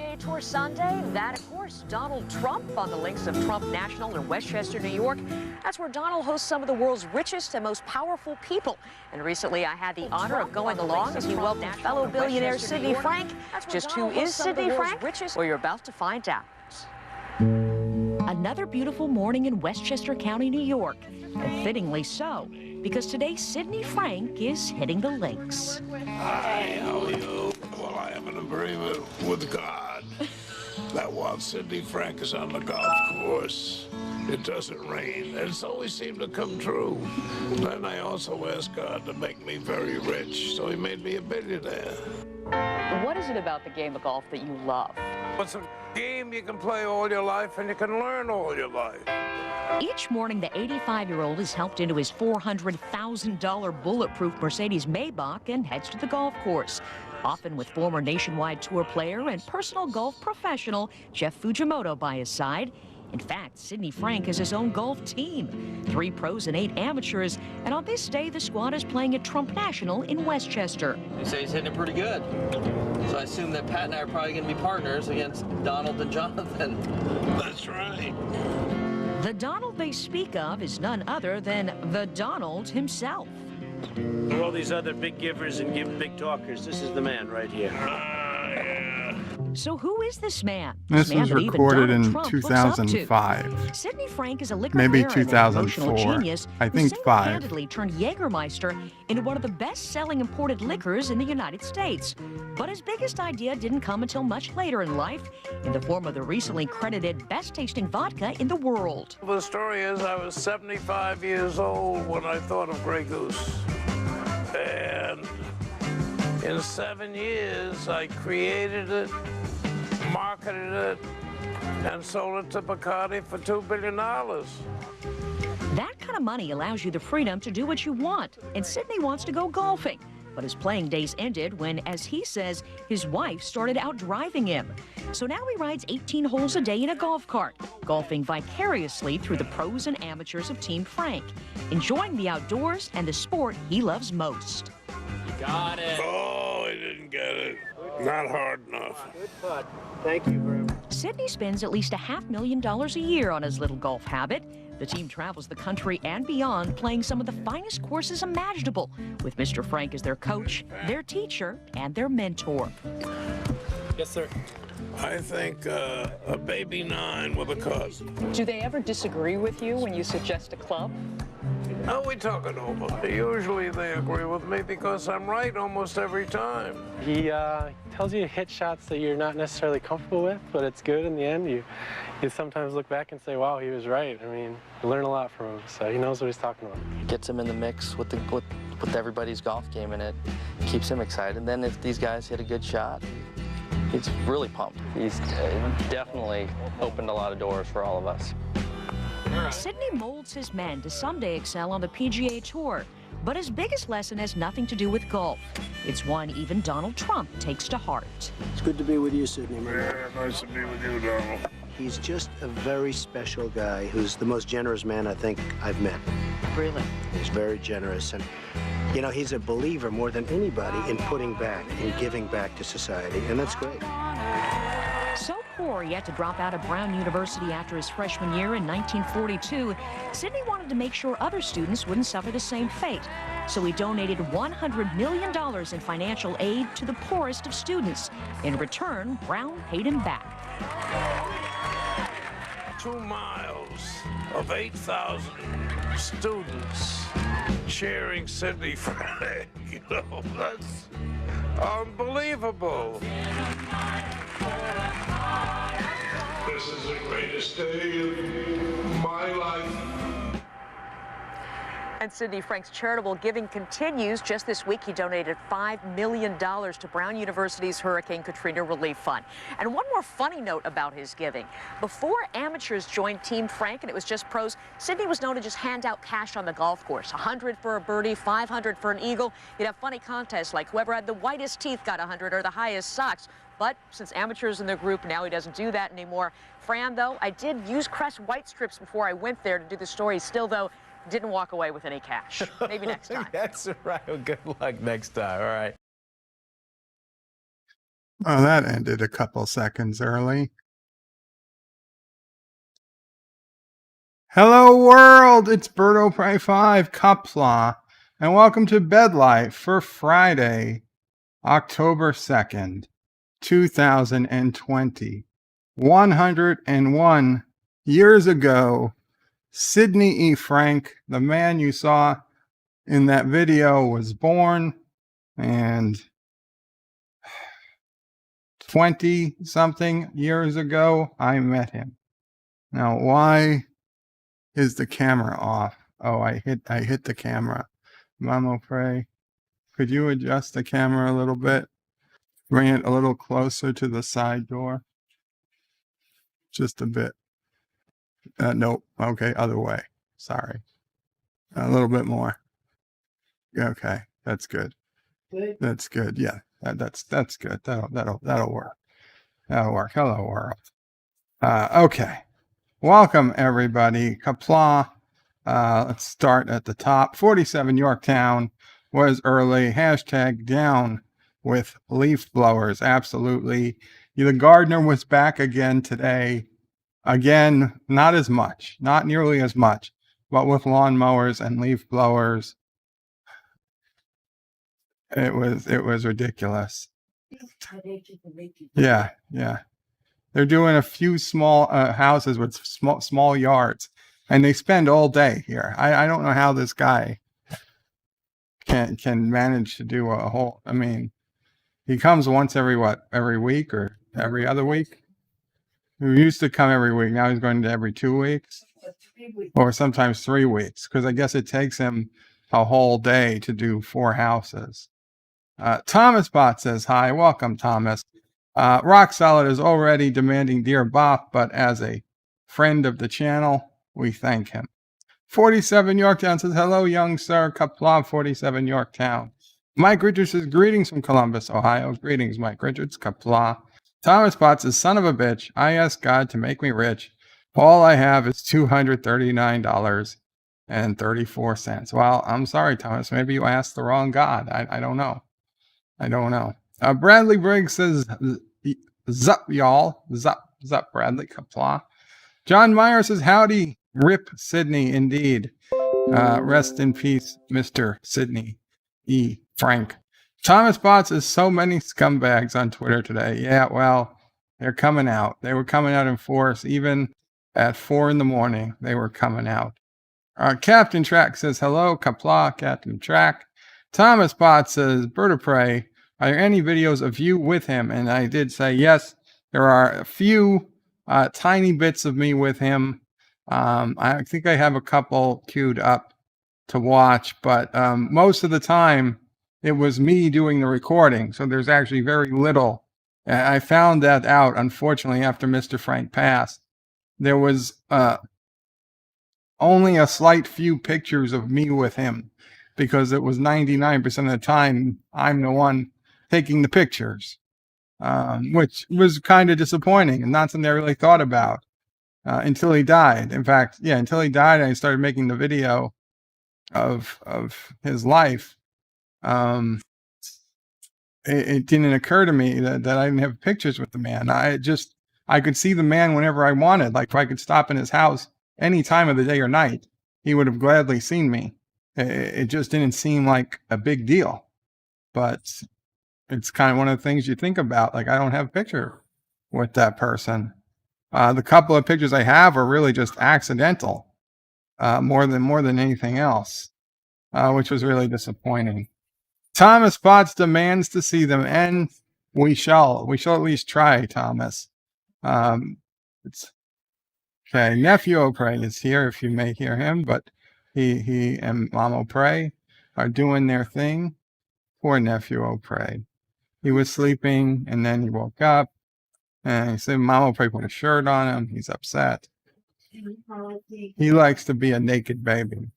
PGA Tour Sunday. That, of course, Donald Trump on the links of Trump National in Westchester, New York. That's where Donald hosts some of the world's richest and most powerful people. And recently I had the honor of going along as he welcomed fellow billionaire Sidney Frank. Just who is Sidney Frank? Well, you're about to find out. Another beautiful morning in Westchester County, New York. And fittingly so, because today Sidney Frank is hitting the links. Hi, how are you? Well, I have an agreement with God that while Sidney Frank is on the golf course, it doesn't rain. And it's always seemed to come true. Then I also asked God to make me very rich, so he made me a billionaire. What is it about the game of golf that you love? It's a game you can play all your life and you can learn all your life. Each morning, the 85-year-old is helped into his $400,000 bulletproof Mercedes Maybach and heads to the golf course, often with former Nationwide Tour player and personal golf professional Jeff Fujimoto by his side. In fact, Sidney Frank has his own golf team, 3 pros and 8 amateurs, and on this day, the squad is playing at Trump National in Westchester. They say he's hitting it pretty good, so I assume that Pat and I are probably going to be partners against Donald and Jonathan. That's right. The Donald they speak of is none other than the Donald himself. For all these other big givers and big talkers, this is the man right here. So who is this man? This man was that even recorded Donald in Trump looks up to. 2005. Sidney Frank is a liquor Maybe baron and 2004. emotional genius I who think 5. single-handedly turned Jägermeister into one of the best-selling imported liquors in the United States. But his biggest idea didn't come until much later in life, in the form of the recently credited best-tasting vodka in the world. The story is I was 75 years old when I thought of Grey Goose. And in 7 years, I created it, marketed it, and sold it to Bacardi for $2 billion. That kind of money allows you the freedom to do what you want, and Sidney wants to go golfing. But his playing days ended when, as he says, his wife started out driving him. So now he rides 18 holes a day in a golf cart, golfing vicariously through the pros and amateurs of Team Frank, enjoying the outdoors and the sport he loves most. You got it. Oh, I didn't get it. Not hard enough. Good putt. Thank you very much. Sidney spends at least $500,000 a year on his little golf habit. The team travels the country and beyond, playing some of the finest courses imaginable, with Mr. Frank as their coach, their teacher, and their mentor. Yes, sir. I think a baby 9 with a cousin. Do they ever disagree with you when you suggest a club? No, we talk it over. Usually they agree with me because I'm right almost every time. He tells you to hit shots that you're not necessarily comfortable with, but it's good in the end. You sometimes look back and say, wow, he was right. I mean, you learn a lot from him, so he knows what he's talking about. Gets him in the mix with everybody's golf game, and it keeps him excited. And then if these guys hit a good shot, he's really pumped. He's definitely opened a lot of doors for all of us. Sidney molds his men to someday excel on the PGA Tour, but his biggest lesson has nothing to do with golf. It's one even Donald Trump takes to heart. It's good to be with you, Sidney. Yeah, nice to be with you, Donald. He's just a very special guy who's the most generous man I think I've met. Really? He's very generous, and you know, he's a believer more than anybody in putting back and giving back to society, and that's great. So poor he had to drop out of Brown University after his freshman year in 1942, Sidney wanted to make sure other students wouldn't suffer the same fate. So he donated $100 million in financial aid to the poorest of students. In return, Brown paid him back. 2 miles of 8,000 students cheering Sidney Frank. You know, that's unbelievable. This is the greatest day of my life. And Sidney Frank's charitable giving continues. Just this week, he donated $5 million to Brown University's Hurricane Katrina Relief Fund. And one more funny note about his giving. Before amateurs joined Team Frank and it was just pros, Sidney was known to just hand out cash on the golf course. 100 for a birdie, 500 for an eagle. You'd have funny contests like whoever had the whitest teeth got 100 or the highest socks. But since amateurs in their group, now he doesn't do that anymore. Fran, though, I did use Crest white strips before I went there to do the story. Still, though, didn't walk away with any cash. Maybe next time. That's right. Well, good luck next time. All right. Oh, that ended a couple seconds early. Hello, world! It's Birdo Pry 5 Qapla, and welcome to Bed Life for Friday, October 2nd, 2020. 101 years ago, Sidney E. Frank, the man you saw in that video, was born, and 20-something years ago, I met him. Now, why is the camera off? Oh, I hit the camera. Mamo Pray, could you adjust the camera a little bit? Bring it a little closer to the side door. Just a bit. Nope. Okay, other way. Sorry. A little bit more. Okay, that's good. That's good. Yeah, that's good. That'll work. That'll work. Hello, world. Okay. Welcome, everybody. Qapla. Let's start at the top. 47 Yorktown was early. Hashtag down with leaf blowers. Absolutely. The gardener was back again today. Again, not as much, not nearly as much, but with lawn mowers and leaf blowers. It was ridiculous. Yeah. They're doing a few small houses with small yards, and they spend all day here. I don't know how this guy can manage to do a whole. I mean, he comes once every week or every other week? He used to come every week. Now he's going to every 2 weeks or sometimes 3 weeks, because I guess it takes him a whole day to do 4 houses. Thomas Bot says hi. Welcome, Thomas. Rock Solid is already demanding Dear Bop, but as a friend of the channel, we thank him. 47 Yorktown says, hello, young sir. Qapla 47 Yorktown. Mike Richards says, greetings from Columbus, Ohio. Greetings, Mike Richards. Qapla. Thomas Potts says, son of a bitch, I asked God to make me rich. All I have is $239.34. Well, I'm sorry, Thomas. Maybe you asked the wrong God. I don't know. I don't know. Bradley Briggs says, zup, y'all. Zup, Bradley. Qapla. John Meyer says, howdy, rip Sidney, indeed. Rest in peace, Mr. Sidney E. Frank. Thomas Bot says, so many scumbags on Twitter today. Yeah, well, they're coming out. They were coming out in force. Even at 4 in the morning, they were coming out. Captain Track says, hello, Qapla, Captain Track. Thomas Bot says, Bird of Prey, are there any videos of you with him? And I did say, yes, there are a few tiny bits of me with him. I think I have a couple queued up to watch, but most of the time it was me doing the recording. So there's actually very little. I found that out, unfortunately, after Mr. Frank passed. There was only a slight few pictures of me with him, because it was 99% of the time I'm the one taking the pictures, which was kind of disappointing and not something I really thought about until he died. In fact, yeah, until he died, I started making the video of his life. It didn't occur to me that I didn't have pictures with the man. I could see the man whenever I wanted. Like, if I could stop in his house any time of the day or night, he would have gladly seen me. It just didn't seem like a big deal. But it's kind of one of the things you think about. Like, I don't have a picture with that person. The couple of pictures I have are really just accidental, more than anything else, which was really disappointing. Thomas Potts demands to see them, and we shall at least try, Thomas. It's okay. Nephew O'Prey is here, if you may hear him, but he and Mom O'Prey are doing their thing. Poor Nephew O'Prey. He was sleeping, and then he woke up, and he said Mom O'Prey put a shirt on him. He's upset. He likes to be a naked baby.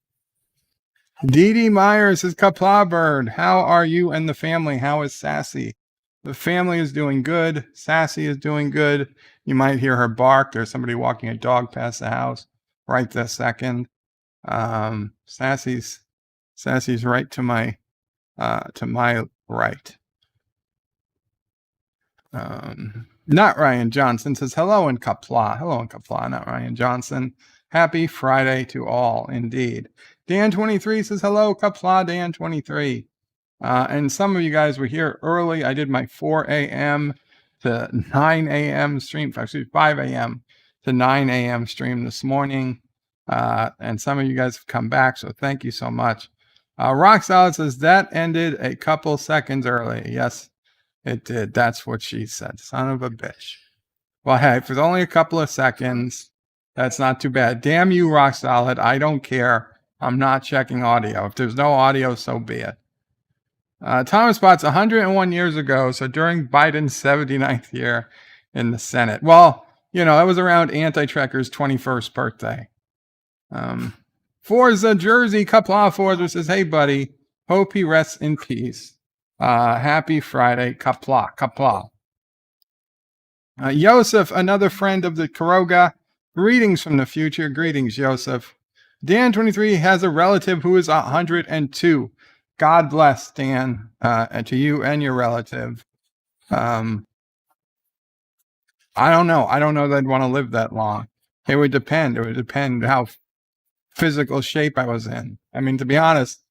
Dee Dee Myers is Qapla Bird. How are you and the family? How is Sassy? The family is doing good. Sassy is doing good. You might hear her bark. There's somebody walking a dog past the house right this second. Sassy's right to my right. Not Ryan Johnson says hello in Qapla. Hello in Qapla, not Ryan Johnson. Happy Friday to all, indeed. Dan23 says hello, Qapla, Dan23. And some of you guys were here early. I did my 4 a.m. to 9 a.m. stream, actually 5 a.m. to 9 a.m. stream this morning. And some of you guys have come back, so thank you so much. Rock Solid says that ended a couple seconds early. Yes, it did. That's what she said. Son of a bitch. Well, hey, if it's only a couple of seconds, that's not too bad. Damn you, Rock Solid. I don't care. I'm not checking audio. If there's no audio, so be it. Thomas Potts, 101 years ago, so during Biden's 79th year in the Senate. Well, you know, that was around Anti-Trekker's 21st birthday. Forza Jersey, Qapla Forza says, hey, buddy, hope he rests in peace. Happy Friday, Qapla. Yosef, another friend of the Karoga. Greetings from the future. Greetings, Yosef. Dan23 has a relative who is 102. God bless, Dan, and to you and your relative. I don't know. I don't know that I'd want to live that long. It would depend. It would depend how physical shape I was in. I mean, to be honest,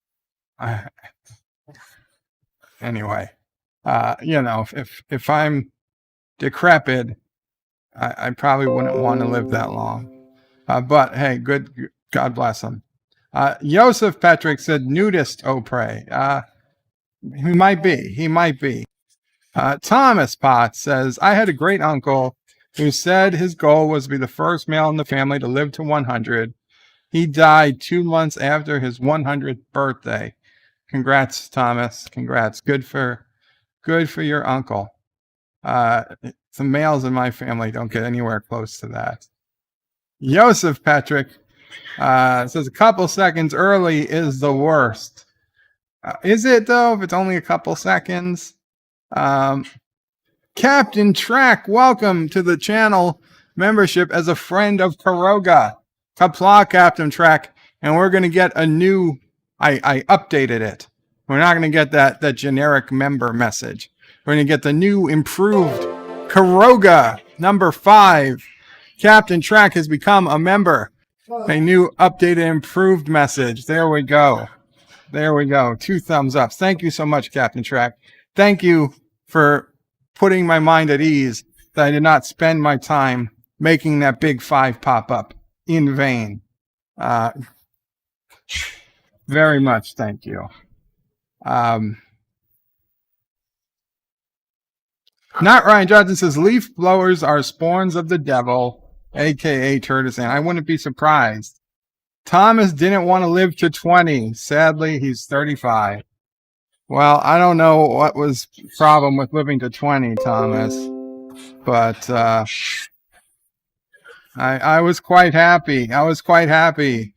anyway, you know, if I'm decrepit, I probably wouldn't want to live that long. But hey, good. God bless him. Joseph Patrick said nudist, oh pray. He might be. He might be. Thomas Potts says, I had a great uncle who said his goal was to be the first male in the family to live to 100. He died 2 months after his 100th birthday. Congrats, Thomas. Congrats. Good for your uncle. The males in my family don't get anywhere close to that. Joseph Patrick says a couple seconds early is the worst. Is it though? If it's only a couple seconds. Captain Track, welcome to the channel membership as a friend of Karoga. Qapla, Captain Track, and we're going to get a new. I updated it. We're not going to get that generic member message. We're going to get the new improved Karoga number 5. Captain Track has become a member. A new updated improved message. There we go. There we go. 2 thumbs up. Thank you so much, Captain Track. Thank you for putting my mind at ease that I did not spend my time making that big 5 pop up in vain. Very much thank you. Not Ryan Johnson says leaf blowers are spawns of the devil, aka Turtisan. I wouldn't be surprised. Thomas didn't want to live to 20. Sadly, he's 35. Well, I don't know what was the problem with living to 20, Thomas, but I was quite happy. I was quite happy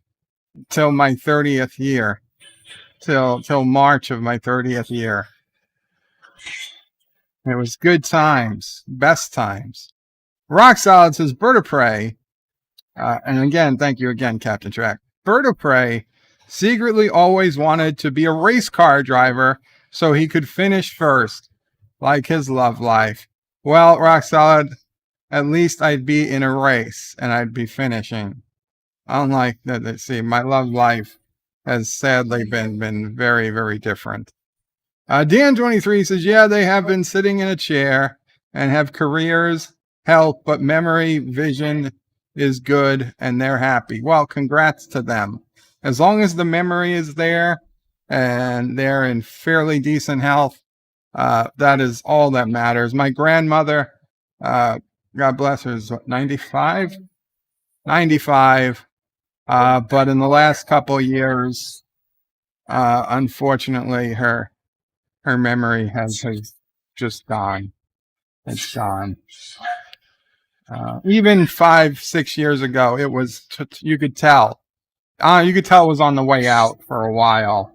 till my 30th year, till March of my 30th year. It was good times, best times. Rock Solid says Bird of Prey, and again, thank you again, Captain Track. Bird of Prey secretly always wanted to be a race car driver so he could finish first, like his love life. Well, Rock Solid, at least I'd be in a race and I'd be finishing. Unlike that, see, my love life has sadly been very, very different. Dan23 says, yeah, they have been sitting in a chair and have careers, health, but memory, vision is good and they're happy. Well, congrats to them. As long as the memory is there and they're in fairly decent health, that is all that matters. My grandmother, God bless her, is 95? 95. But in the last couple years, unfortunately, her memory has just gone. It's gone. Even 5-6 years ago, it was, you could tell. You could tell it was on the way out for a while.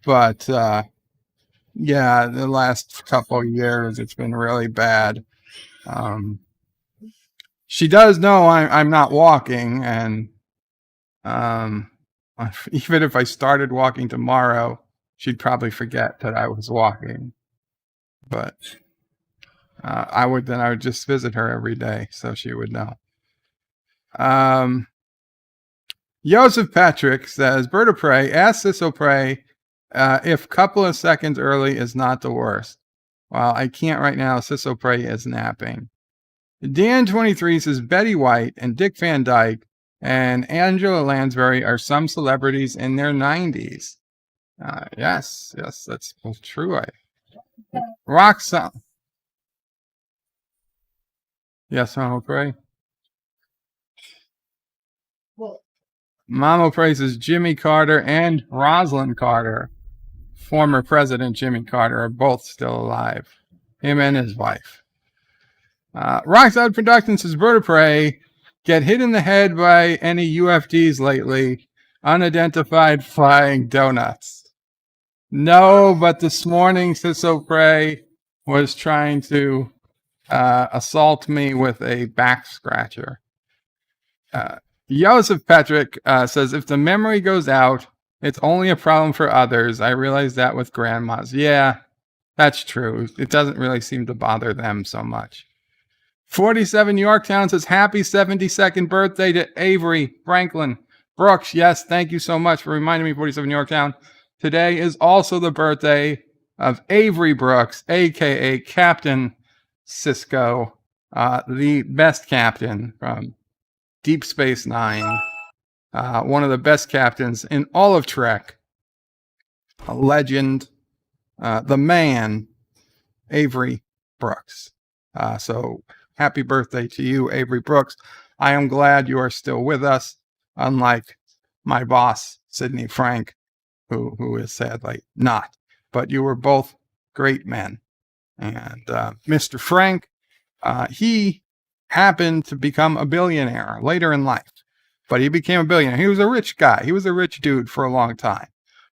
But, yeah, the last couple years, it's been really bad. She does know I'm not walking, and even if I started walking tomorrow, she'd probably forget that I was walking. But I would just visit her every day so she would know. Joseph Patrick says, Bird of Prey, ask Sissel Prey if a couple of seconds early is not the worst. Well, I can't right now. Sissel Prey is napping. Dan23 says, Betty White and Dick Van Dyke and Angela Lansbury are some celebrities in their 90s. Yes, that's true. Roxanne. Yes, Mama Prey. Mama praises Jimmy Carter and Rosalind Carter, former President Jimmy Carter, are both still alive. Him and his wife. Rockside Productions says, Bird of Prey, get hit in the head by any UFDs lately. Unidentified flying donuts. No, but this morning Sissel Prey was trying to assault me with a back scratcher. Joseph Patrick says, if the memory goes out, it's only a problem for others. I realize that with grandmas. Yeah, that's true. It doesn't really seem to bother them so much. 47 Yorktown says, happy 72nd birthday to Avery Franklin Brooks. Yes, thank you so much for reminding me, 47 Yorktown. Today is also the birthday of Avery Brooks, a.k.a. Captain Sisko, the best captain from Deep Space Nine, one of the best captains in all of Trek, a legend, the man, Avery Brooks. So happy birthday to you, Avery Brooks. I am glad you are still with us, unlike my boss, Sidney Frank, who is sadly not. But you were both great men. And Mr. Frank, he happened to become a billionaire later in life, but he became a billionaire. He was a rich guy. He was a rich dude for a long time,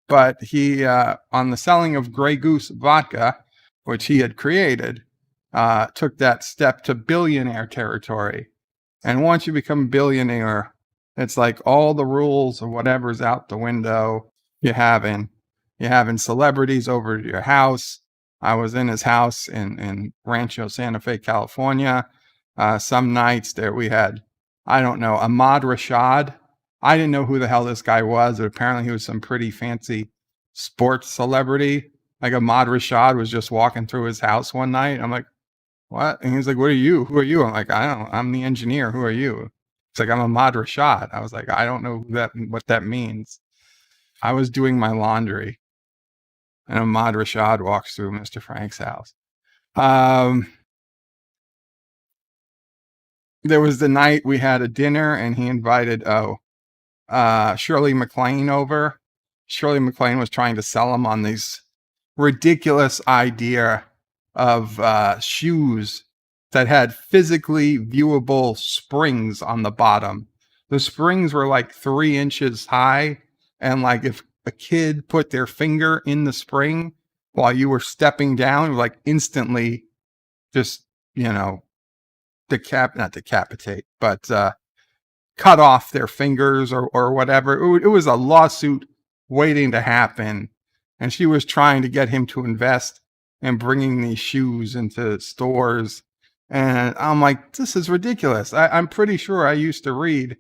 but he, on the selling of Grey Goose vodka, which he had created, took that step to billionaire territory. And once you become a billionaire, it's like all the rules or whatever's out the window. You're having celebrities over to your house. I was in his house in Rancho Santa Fe, California. Some nights there we had, I don't know, Ahmad Rashad. I didn't know who the hell this guy was, but apparently he was some pretty fancy sports celebrity. Like Ahmad Rashad was just walking through his house one night. I'm like, what? And he was like, what are you? Who are you? I'm like, I don't know. I'm the engineer. Who are you? It's like, I'm Ahmad Rashad. I was like, I don't know what that means. I was doing my laundry, and Ahmad Rashad walks through Mr. Frank's house. There was the night we had a dinner, and he invited Shirley MacLaine over. Shirley MacLaine was trying to sell him on these ridiculous idea of shoes that had physically viewable springs on the bottom. The springs were like 3 inches high, and like if a kid put their finger in the spring while you were stepping down, it would like instantly just, not decapitate, but cut off their fingers or whatever. It was a lawsuit waiting to happen. And she was trying to get him to invest in bringing these shoes into stores. And I'm like, this is ridiculous. I'm pretty sure I used to read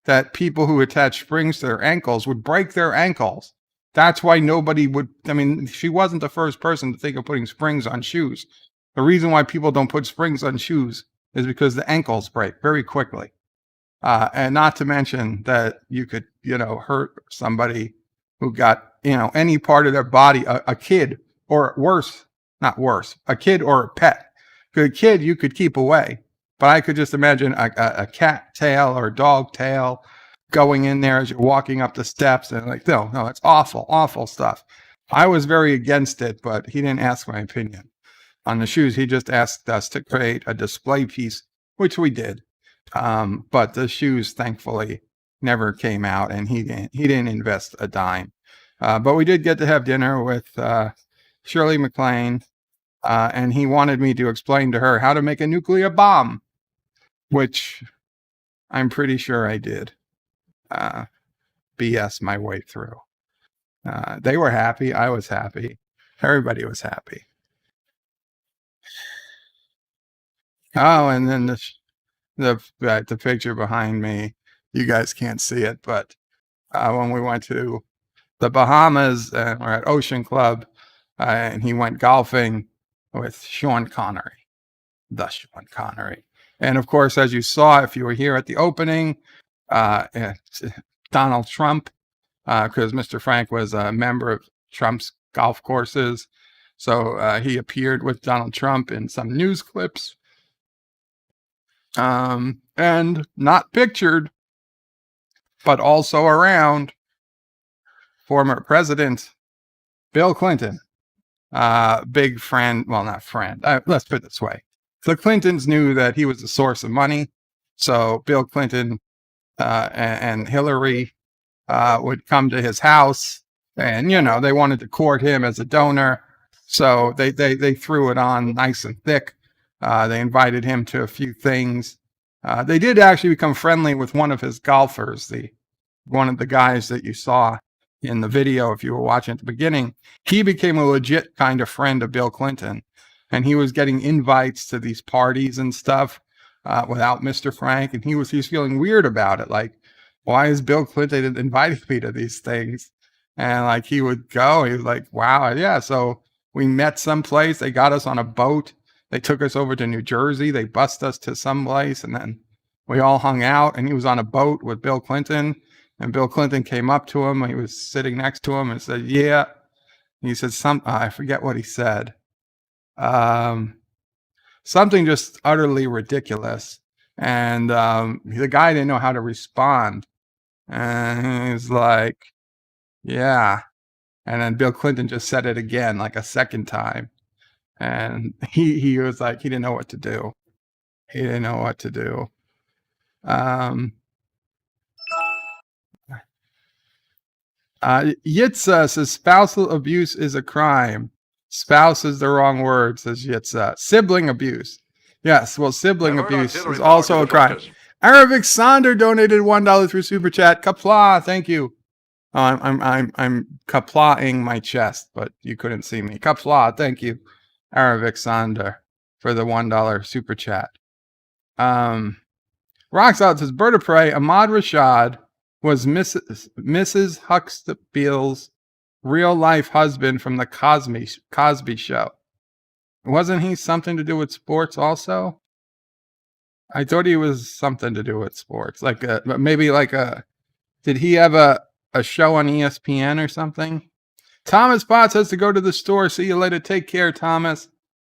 that people who attach springs to their ankles would break their ankles. That's why nobody would. I mean, she wasn't the first person to think of putting springs on shoes. The reason why people don't put springs on shoes is because the ankles break very quickly. And not to mention that you could, hurt somebody who got, any part of their body, a kid, or worse, not worse, a kid or a pet. A kid you could keep away, but I could just imagine a cat tail or a dog tail going in there as you're walking up the steps, and like, no, it's awful, awful stuff. I was very against it, but he didn't ask my opinion on the shoes. He just asked us to create a display piece, which we did. But the shoes, thankfully, never came out, and he didn't invest a dime. But we did get to have dinner with Shirley MacLaine, and he wanted me to explain to her how to make a nuclear bomb, which I'm pretty sure I did. BS my way through. They were happy. I was happy. Everybody was happy. Oh, and then the picture behind me, you guys can't see it, but when we went to the Bahamas and we're at Ocean Club, and he went golfing with Sean Connery, the Sean Connery. And of course, as you saw, if you were here at the opening, it's Donald Trump, because Mr. Frank was a member of Trump's golf courses. So he appeared with Donald Trump in some news clips. And not pictured, but also around, former President Bill Clinton, big friend, well, not friend, let's put it this way. The Clintons knew that he was a source of money. So Bill Clinton and Hillary would come to his house, and, they wanted to court him as a donor. So they threw it on nice and thick. They invited him to a few things. They did actually become friendly with one of his golfers, one of the guys that you saw in the video, if you were watching at the beginning. He became a legit kind of friend of Bill Clinton, and he was getting invites to these parties and stuff without Mr. Frank, and he was feeling weird about it. Like, why is Bill Clinton inviting me to these things? And like, he would go, he was like, wow, yeah. So we met someplace. They got us on a boat. They took us over to New Jersey. They bussed us to someplace, and then we all hung out, and he was on a boat with Bill Clinton, and Bill Clinton came up to him. He was sitting next to him and said, yeah. And he said I forget what he said. Something just utterly ridiculous. And the guy didn't know how to respond. And he's like, yeah. And then Bill Clinton just said it again, like a second time. And he was like, he didn't know what to do. He didn't know what to do. Yitza says spousal abuse is a crime. Spouse is the wrong word, says Yitza. Sibling abuse. Yes, well, sibling abuse is also a crime. Arabic Sonder donated $1 through Super Chat. Qapla, thank you. I'm Qaplaing my chest, but you couldn't see me. Qapla, thank you, Arabic Sonder, for the $1 Super Chat. Roxalt says, Bird of Prey, Ahmad Rashad was Mrs. Huxtable's real-life husband from the Cosby Show. Wasn't he something to do with sports also? I thought he was something to do with sports. Like did he have a show on ESPN or something? Thomas Potts has to go to the store. See you later. Take care, Thomas.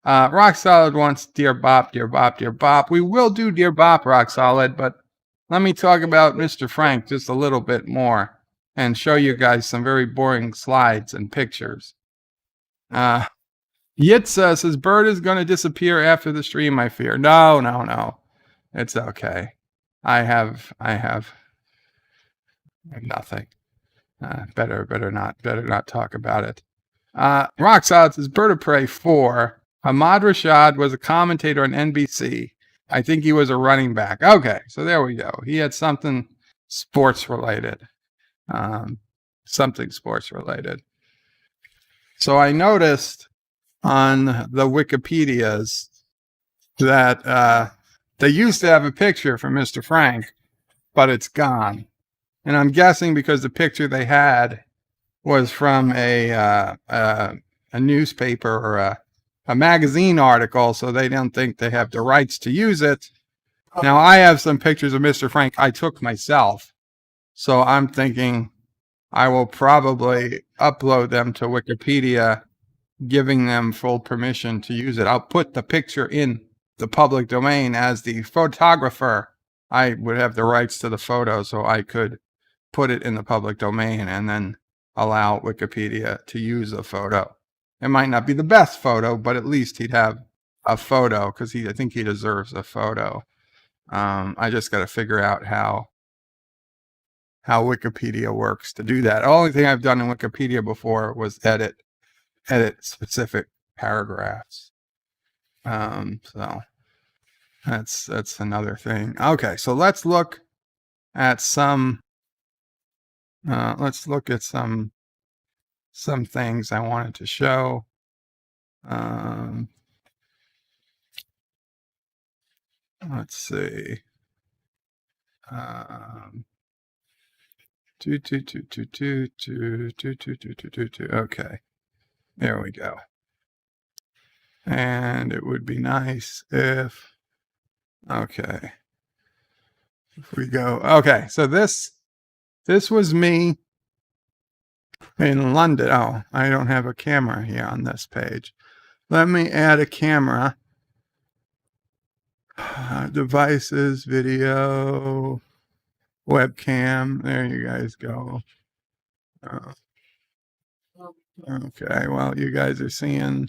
Rock Solid wants Dear Bop, Dear Bop, Dear Bop. We will do Dear Bop, Rock Solid, but let me talk about Mr. Frank just a little bit more and show you guys some very boring slides and pictures. Yitza says, Bird is going to disappear after the stream, I fear. No. It's okay. I have nothing. Better not talk about it. Rock Solid says, Bird of Prey 4. Ahmad Rashad was a commentator on NBC. I think he was a running back. Okay, so there we go. He had something sports related. Something sports related. So I noticed on the Wikipedias that they used to have a picture for Mr. Frank, but it's gone. And I'm guessing because the picture they had was from a newspaper or a magazine article, so they don't think they have the rights to use it. Now, I have some pictures of Mr. Frank I took myself, so I'm thinking I will probably upload them to Wikipedia, giving them full permission to use it. I'll put the picture in the public domain. As the photographer, I would have the rights to the photo, so I could put it in the public domain and then allow Wikipedia to use the photo. It might not be the best photo, but at least he'd have a photo, because I think he deserves a photo. I just got to figure out how Wikipedia works to do that. The only thing I've done in Wikipedia before was edit specific paragraphs. So that's another thing. Okay, so let's look at some things I wanted to show. Let's see. Okay, there we go. And it would be nice if, okay, if we go, okay, so this was me in London. Oh, I don't have a camera here on this page. Let me add a camera. Devices, video, webcam. There you guys go. Okay, well, you guys are seeing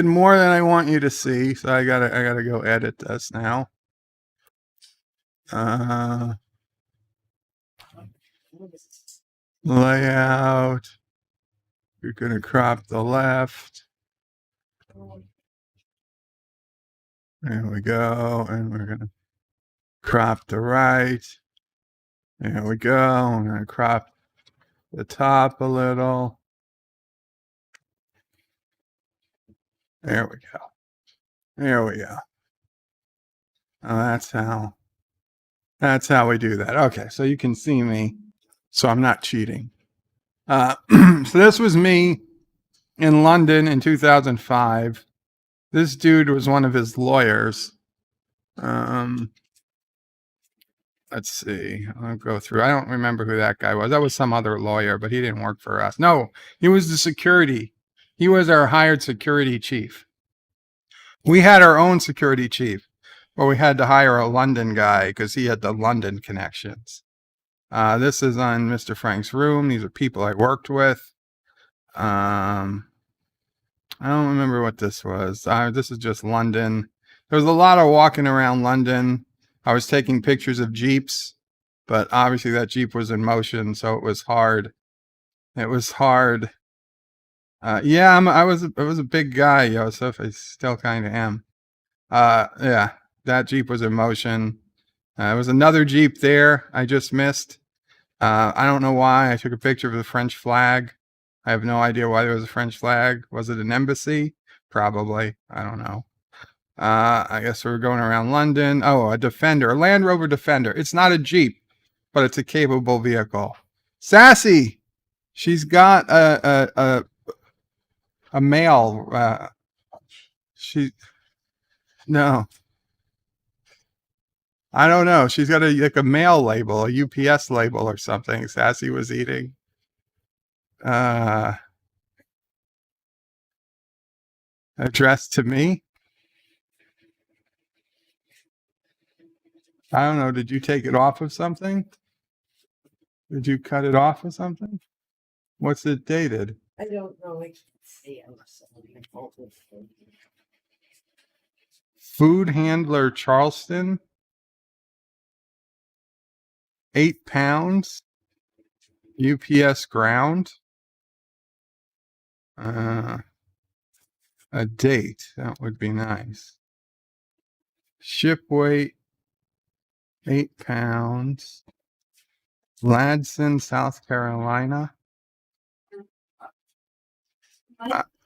more than I want you to see, so I gotta go edit this now. Layout. You're gonna crop the left. There we go, and we're gonna crop the right. There we go. I'm gonna crop the top a little. There we go. There we go. Oh, that's how we do that. Okay, so you can see me, so I'm not cheating. So this was me in London in 2005. This dude was one of his lawyers. Let's see. I'll go through. I don't remember who that guy was. That was some other lawyer, but he didn't work for us. No, he was the security. He was our hired security chief. We had our own security chief, but we had to hire a London guy because he had the London connections. This is on Mr. Frank's room. These are people I worked with. I don't remember what this was. This is just London. There was a lot of walking around London. I was taking pictures of Jeeps, but obviously that Jeep was in motion, so it was hard. It was hard. Yeah, I was a big guy, Joseph. I still kind of am. Yeah, that Jeep was in motion. There was another Jeep there I just missed. I don't know why. I took a picture of the French flag. I have no idea why there was a French flag. Was it an embassy? Probably. I don't know. I guess we were going around London. Oh, a Defender, a Land Rover Defender. It's not a Jeep, but it's a capable vehicle. Sassy, she's got a mail. No, I don't know. She's got like a mail label, a UPS label or something. Sassy was eating. Addressed to me. I don't know. Did you take it off of something? Did you cut it off of something? What's it dated? I don't know. I can't see. Food handler Charleston. 8 pounds. UPS ground. A date. That would be nice. Ship weight. 8 pounds. Ladson, South Carolina.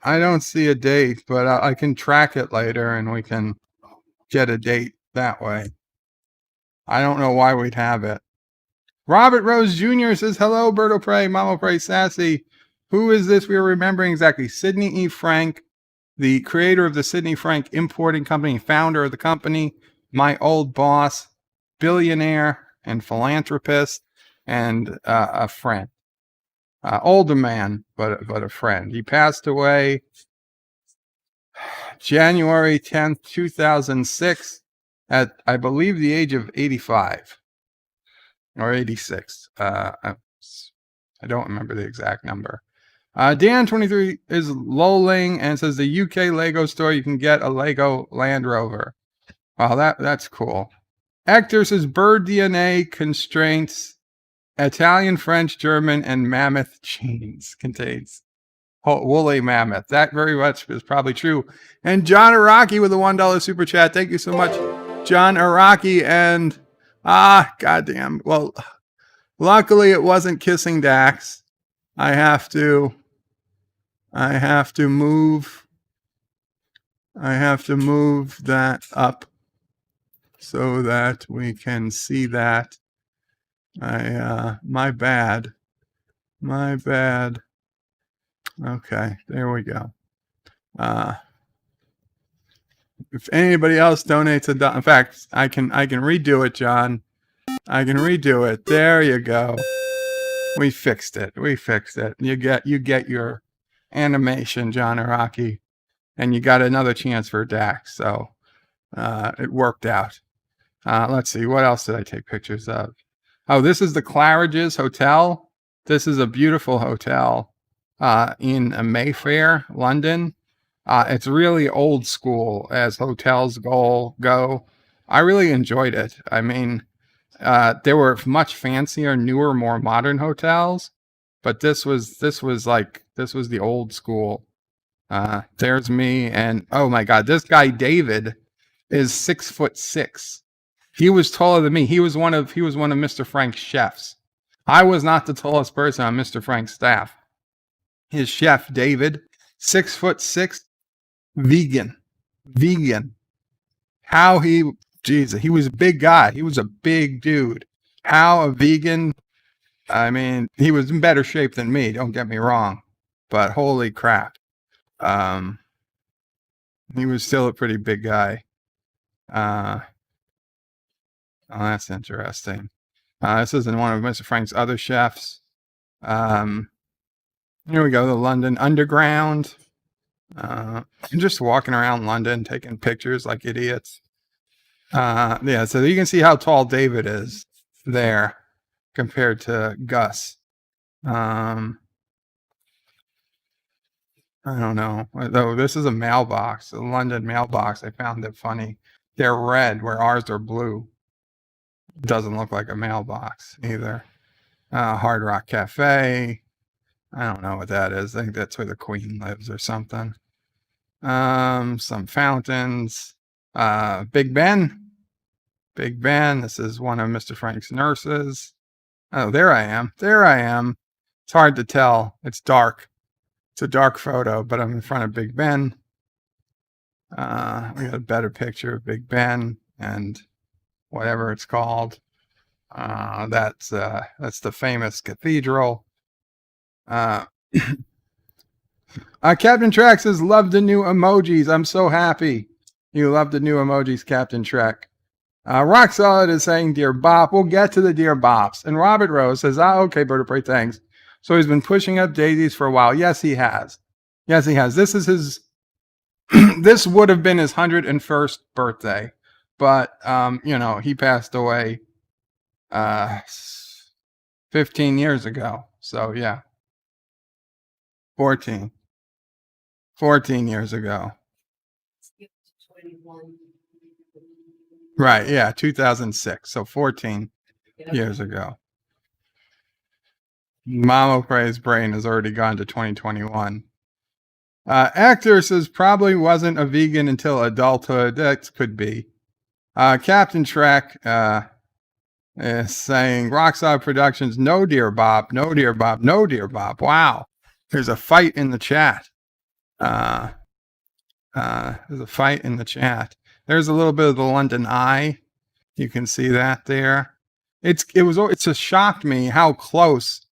I don't see a date, but I can track it later and we can get a date that way. I don't know why we'd have it. Robert Rose Jr. says, hello, Berto Prey, Mama Prey, Sassy. Who is this we are remembering exactly? Sidney E. Frank, the creator of the Sidney Frank Importing Company, founder of the company, my old boss, billionaire and philanthropist, and a friend. Older man, but a friend. He passed away January 10th, 2006 at, I believe, the age of 85 or 86. I don't remember the exact number. Dan23 is lolling and says the UK Lego store, you can get a Lego Land Rover. Wow, that's cool. Hector says bird DNA constraints, Italian, French, German, and mammoth genes contains woolly mammoth. That very much is probably true. And John Araki with a $1 super chat. Thank you so much, John Araki. And goddamn. Well, luckily it wasn't kissing Dax. I have to move that up so that we can see that. My bad. My bad. Okay, there we go. If anybody else donates in fact, I can redo it, John. I can redo it. There you go. We fixed it. We fixed it. You get your animation, John Araki, and you got another chance for Dax. So it worked out. Let's see. What else did I take pictures of? Oh, this is the Claridge's Hotel. This is a beautiful hotel in Mayfair, London. It's really old school as hotels go. I really enjoyed it. I mean, there were much fancier, newer, more modern hotels, but this was the old school. There's me, and oh my God, this guy David is 6'6". He was taller than me. He was one of Mr. Frank's chefs. I was not the tallest person on Mr. Frank's staff. His chef David, 6'6", vegan. Jesus, he was a big guy. He was a big dude. How a vegan? I mean, he was in better shape than me. Don't get me wrong, but holy crap, he was still a pretty big guy. Oh, that's interesting. This isn't one of Mr. Frank's other chefs. Here we go, the London Underground. Just walking around London, taking pictures like idiots. Yeah, so you can see how tall David is there compared to Gus. I don't know. Though this is a mailbox, a London mailbox. I found it funny. They're red where ours are blue. Doesn't look like a mailbox either. Hard Rock Cafe. I don't know what that is. I think that's where the Queen lives or something. Some fountains. Big Ben. Big Ben. This is one of Mr. Frank's nurses. Oh, there I am. It's hard to tell. It's dark. It's a dark photo, but I'm in front of Big Ben. We got a better picture of Big Ben and whatever it's called. That's the famous cathedral. Captain Trek says, love the new emojis. I'm so happy you love the new emojis, Captain Trek. Rock Solid is saying, Dear Bop. We'll get to the Dear Bops. And Robert Rose says, okay, Bird of Prey, thanks. So he's been pushing up daisies for a while. Yes, he has. This is his, this would have been his 101st birthday. But, he passed away 15 years ago. So, yeah. 14 years ago. Right, yeah, 2006. So 14 years ago. Mama Pray's brain has already gone to 2021. Actor says probably wasn't a vegan until adulthood. That could be. Captain Trek is saying Rockstar Productions, no Dear Bob, no Dear Bob, no Dear Bob. Wow. There's a fight in the chat. There's a fight in the chat. There's a little bit of the London Eye. You can see that there. It just shocked me how close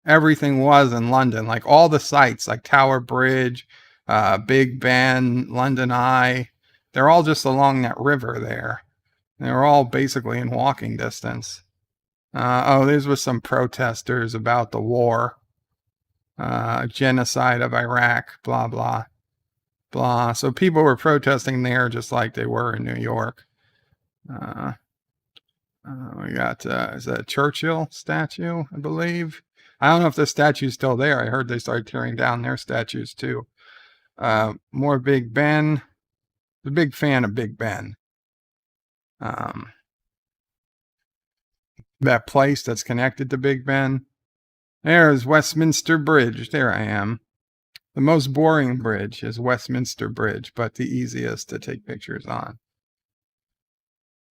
everything was in London. Like all the sites, like Tower Bridge, Big Ben, London Eye. They're all just along that river there. They're all basically in walking distance. These were some protesters about the war. Genocide of Iraq, blah, blah, blah. So people were protesting there just like they were in New York. We got, is that a Churchill statue, I believe? I don't know if the statue's still there. I heard they started tearing down their statues too. More Big Ben. I'm a big fan of Big Ben. That place that's connected to Big Ben. There's Westminster Bridge. There I am. The most boring bridge is Westminster Bridge, but the easiest to take pictures on.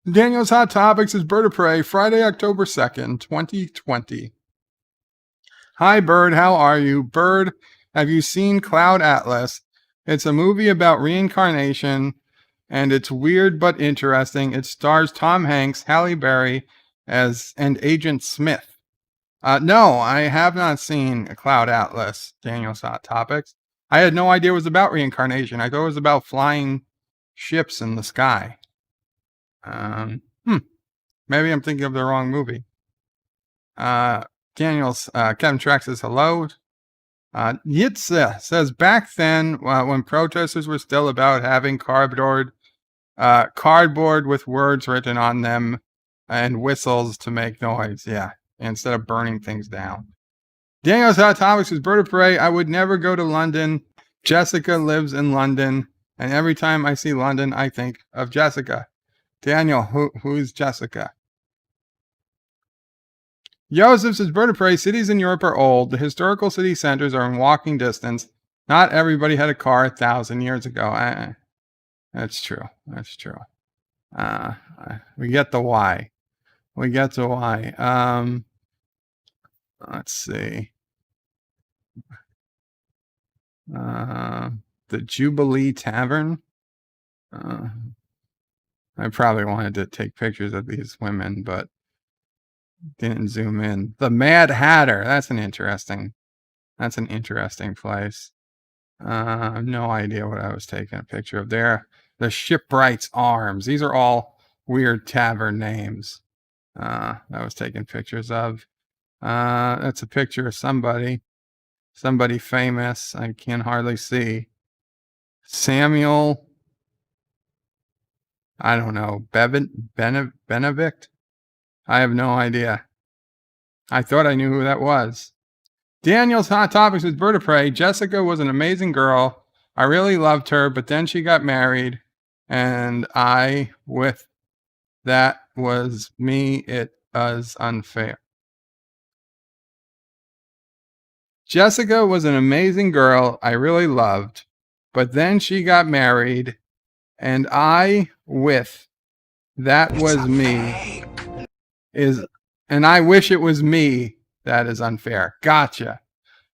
Daniel's Hot Topics is Bird of Prey, Friday, October 2nd, 2020. Hi, Bird. How are you? Bird, have you seen Cloud Atlas? It's a movie about reincarnation and it's weird but interesting. It stars Tom Hanks, Halle Berry and Agent Smith. No, I have not seen Cloud Atlas, Daniel's Hot Topics. I had no idea it was about reincarnation. I thought it was about flying ships in the sky. Maybe I'm thinking of the wrong movie. Kevin Trax says hello. Yitza says back then, when protesters were still about having cardboard with words written on them and whistles to make noise. Yeah, instead of burning things down. Daniel's Hot Topics is Bird of Prey. I would never go to London. Jessica lives in London, and every time I see London, I think of Jessica. Daniel, who's Jessica? Joseph says, Bird of Prey, cities in Europe are old. The historical city centers are in walking distance. Not everybody had a car 1,000 years ago. That's true. That's true. We get the why. We get the why. Let's see. The Jubilee Tavern. I probably wanted to take pictures of these women, but didn't zoom in. The Mad Hatter. That's an interesting place. No idea what I was taking a picture of there. The Shipwright's Arms. These are all weird tavern names. I was taking pictures of. That's a picture of somebody famous. I can hardly see. Samuel. I don't know. Benedict? I have no idea. I thought I knew who that was. Daniel's Hot Topics is Bird of Prey. Jessica was an amazing girl. I really loved her, but then she got married, and that was me. It was unfair. Jessica was an amazing girl I really loved, but then she got married, and that was me. And I wish it was me. That is unfair. Gotcha.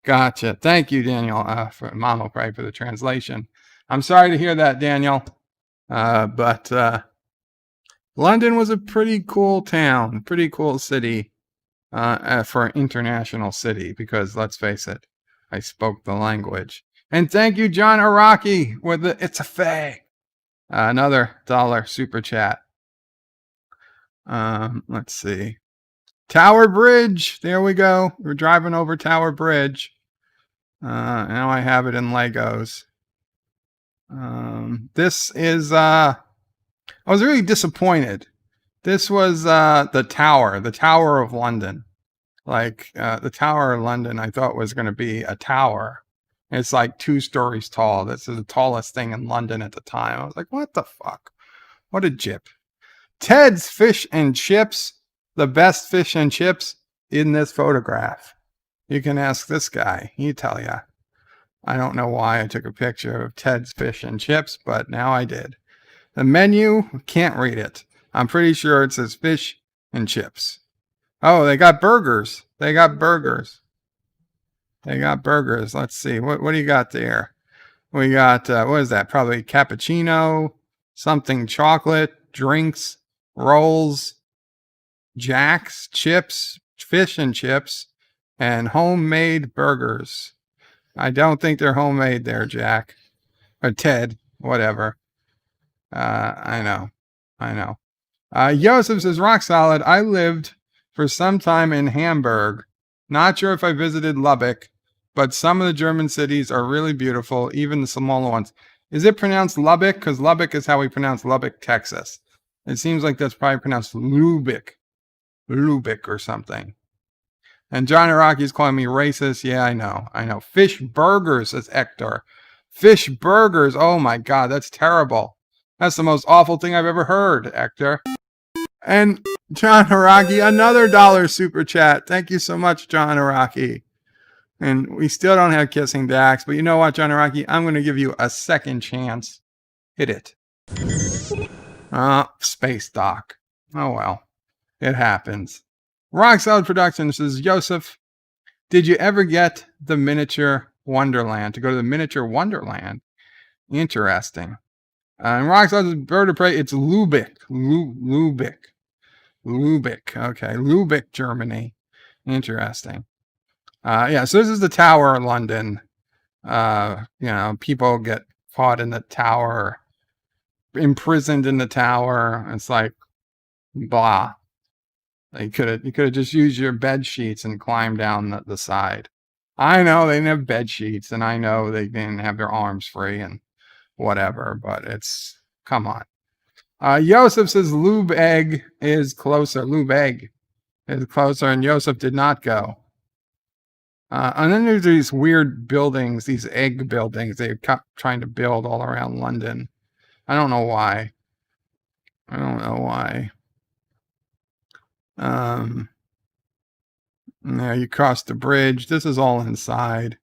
Thank you, Daniel, for Mama Pray for the translation. I'm sorry to hear that, Daniel. But London was a pretty cool town, pretty cool city for an international city, because let's face it, I spoke the language. And thank you, John Araki, with the It's a Fae. Another $1 super chat. Let's see. Tower Bridge. There we go. We're driving over Tower Bridge. Now I have it in Legos. This is, I was really disappointed. This was the Tower of London. Like, the Tower of London, I thought was going to be a tower. It's like 2 stories tall. This is the tallest thing in London at the time. I was like, what the fuck? What a jip. Ted's Fish and Chips. The best fish and chips in this photograph. You can ask this guy. He'll tell you. I don't know why I took a picture of Ted's Fish and Chips, but now I did. The menu, can't read it. I'm pretty sure it says fish and chips. Oh, they got burgers. Let's see. What do you got there? We got, what is that? Probably cappuccino, something chocolate, drinks, rolls, Jack's, chips, fish and chips, and homemade burgers. I don't think they're homemade there, Jack. Or Ted, whatever. I know. Joseph says, rock solid. I lived for some time in Hamburg. Not sure if I visited Lubbock, but some of the German cities are really beautiful, even the smaller ones. Is it pronounced Lubbock? Because Lubbock is how we pronounce Lubbock, Texas. It seems like that's probably pronounced Lubbock or something. And John Araki's calling me racist. Yeah, I know. Fish burgers, says Hector. Fish burgers. Oh my God, that's terrible. That's the most awful thing I've ever heard, Hector. And John Araki, another $1 super chat. Thank you so much, John Araki. And we still don't have Kissing Dax, but you know what, John Araki? I'm going to give you a second chance. Hit it. Space Dock. Oh well. It happens. Rock Solid Productions says, Joseph, did you ever get the miniature Wonderland? To go to the miniature Wonderland? Interesting. And Rock Solid's bird of prey, it's Lübeck. Lübeck. Lübeck. Okay. Lübeck, Germany. Interesting. Yeah, so this is the Tower of London. People get caught in the tower, imprisoned in the tower. It's like, blah. You could have just used your bed sheets and climbed down the side. I know they didn't have bed sheets, and I know they didn't have their arms free and whatever, but come on. Joseph says Lübeck is closer. Lübeck is closer, and Joseph did not go. And then there's these weird buildings, these egg buildings they kept trying to build all around London. I don't know why. Now you cross the bridge. This is all inside.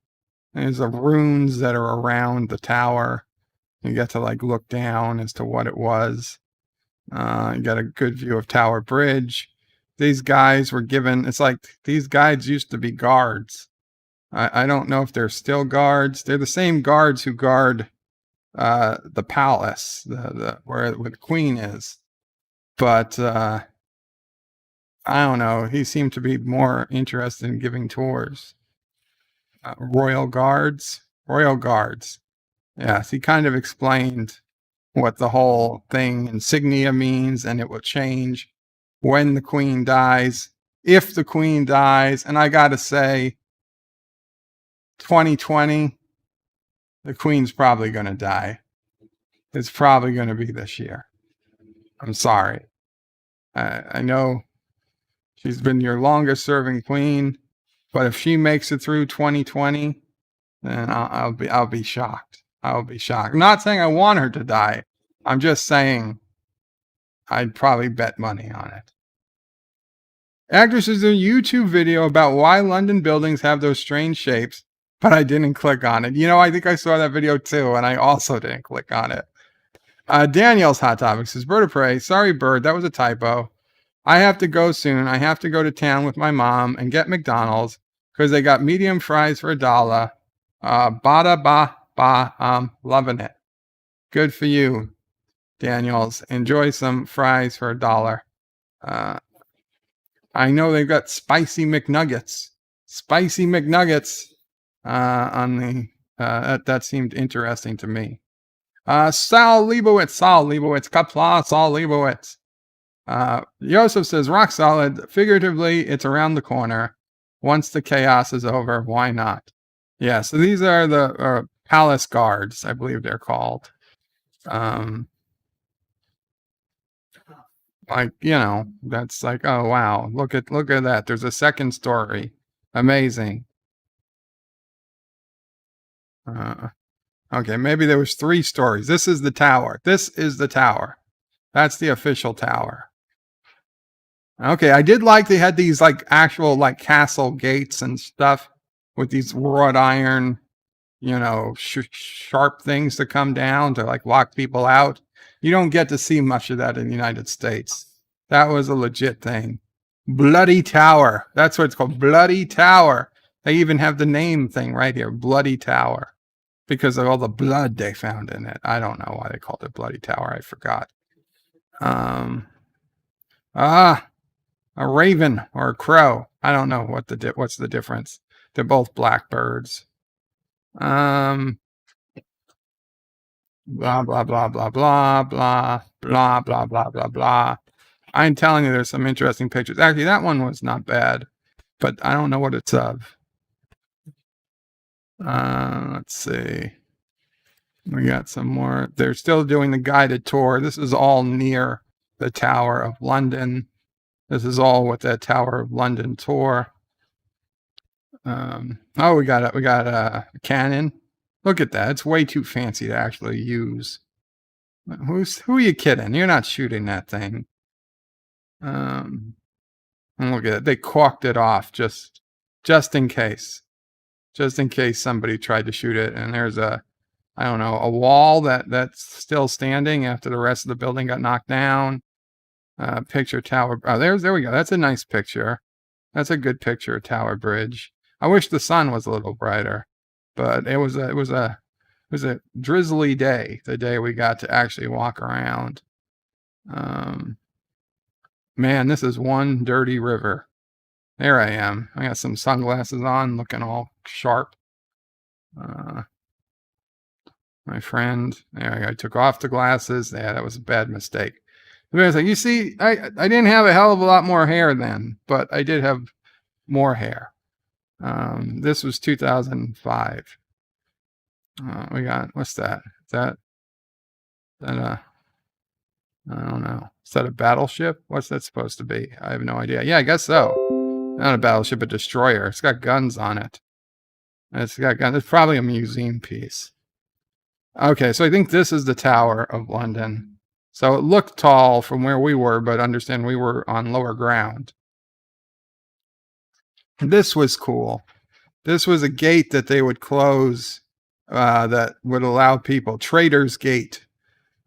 There's the ruins that are around the tower. You get to like look down as to what it was. You got a good view of Tower Bridge. These guys were given, it's like these guys used to be guards. I don't know if they're still guards. They're the same guards who guard the palace, where the queen is. But I don't know. He seemed to be more interested in giving tours. Royal guards. Yes, he kind of explained what the whole thing insignia means, and it will change when the queen dies, if the queen dies. And I gotta say, 2020, the queen's probably going to die. It's probably going to be this year. I'm sorry. I know she's been your longest serving queen, but if she makes it through 2020, then I'll be shocked. I'll be shocked. I'm not saying I want her to die. I'm just saying I'd probably bet money on it. Actress is a YouTube video about why London buildings have those strange shapes, but I didn't click on it. I think I saw that video too, and I also didn't click on it. Danielle's Hot Topic says, Bird of Prey, sorry, Bird, that was a typo. I have to go soon. I have to go to town with my mom and get McDonald's because they got medium fries for $1. Bada ba, I'm loving it. Good for you, Daniels. Enjoy some fries for $1. I know they've got spicy McNuggets. On the that seemed interesting to me. Sal Leibowitz, Qapla, Sal Leibowitz. Joseph says, rock solid. Figuratively, it's around the corner. Once the chaos is over, why not? Yeah, so these are the palace guards, I believe they're called. That's like, oh wow, look at that. There's a second story. Amazing. Okay, maybe there was 3 stories. This is the tower. That's the official tower. Okay, I did like they had these like actual like castle gates and stuff with these wrought iron, sharp things to come down to like lock people out. You don't get to see much of that in the United States. That was a legit thing. Bloody Tower. That's what it's called. Bloody Tower. They even have the name thing right here. Bloody Tower. Because of all the blood they found in it. I don't know why they called it Bloody Tower. I forgot. A raven or a crow. I don't know what's the difference. They're both blackbirds. Blah, blah, blah, blah, blah, blah, blah, blah, blah, blah, blah, blah. I'm telling you, there's some interesting pictures. Actually, that one was not bad, but I don't know what it's of. Let's see. We got some more. They're still doing the guided tour. This is all near the Tower of London. This is all with that Tower of London tour. We got a cannon. Look at that. It's way too fancy to actually use. Who are you kidding? You're not shooting that thing. And look at it. They caulked it off just in case. Just in case somebody tried to shoot it. And there's a wall that's still standing after the rest of the building got knocked down. Picture Tower. Oh, there we go. That's a nice picture. That's a good picture of Tower Bridge. I wish the sun was a little brighter, but it was a was a drizzly day, the day we got to actually walk around. Man, this is one dirty river. There I am. I got some sunglasses on, looking all sharp. My friend, there I took off the glasses. Yeah, that was a bad mistake. I was like, you see, I didn't have a hell of a lot more hair then, but I did have more hair. This was 2005. We got, what's that? Is that I don't know. Is that a battleship? What's that supposed to be? I have no idea. Yeah, I guess so. Not a battleship, a destroyer. It's got guns on it. It's got guns. It's probably a museum piece. Okay, so I think this is the Tower of London. So it looked tall from where we were, but understand we were on lower ground. This was cool. This was a gate that they would close that would allow people, Trader's Gate.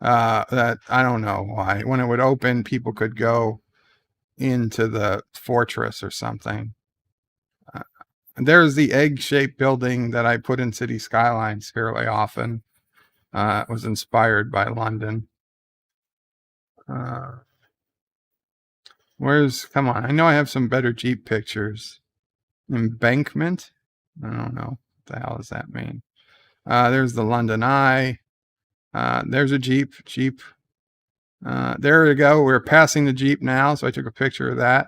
That I don't know why. When it would open, people could go into the fortress or something. There's the egg-shaped building that I put in City Skylines fairly often. It was inspired by London. Come on, I know I have some better Jeep pictures. Embankment? I don't know. What the hell does that mean? There's the London Eye. There's a Jeep. There we go. We're passing the Jeep now, so I took a picture of that.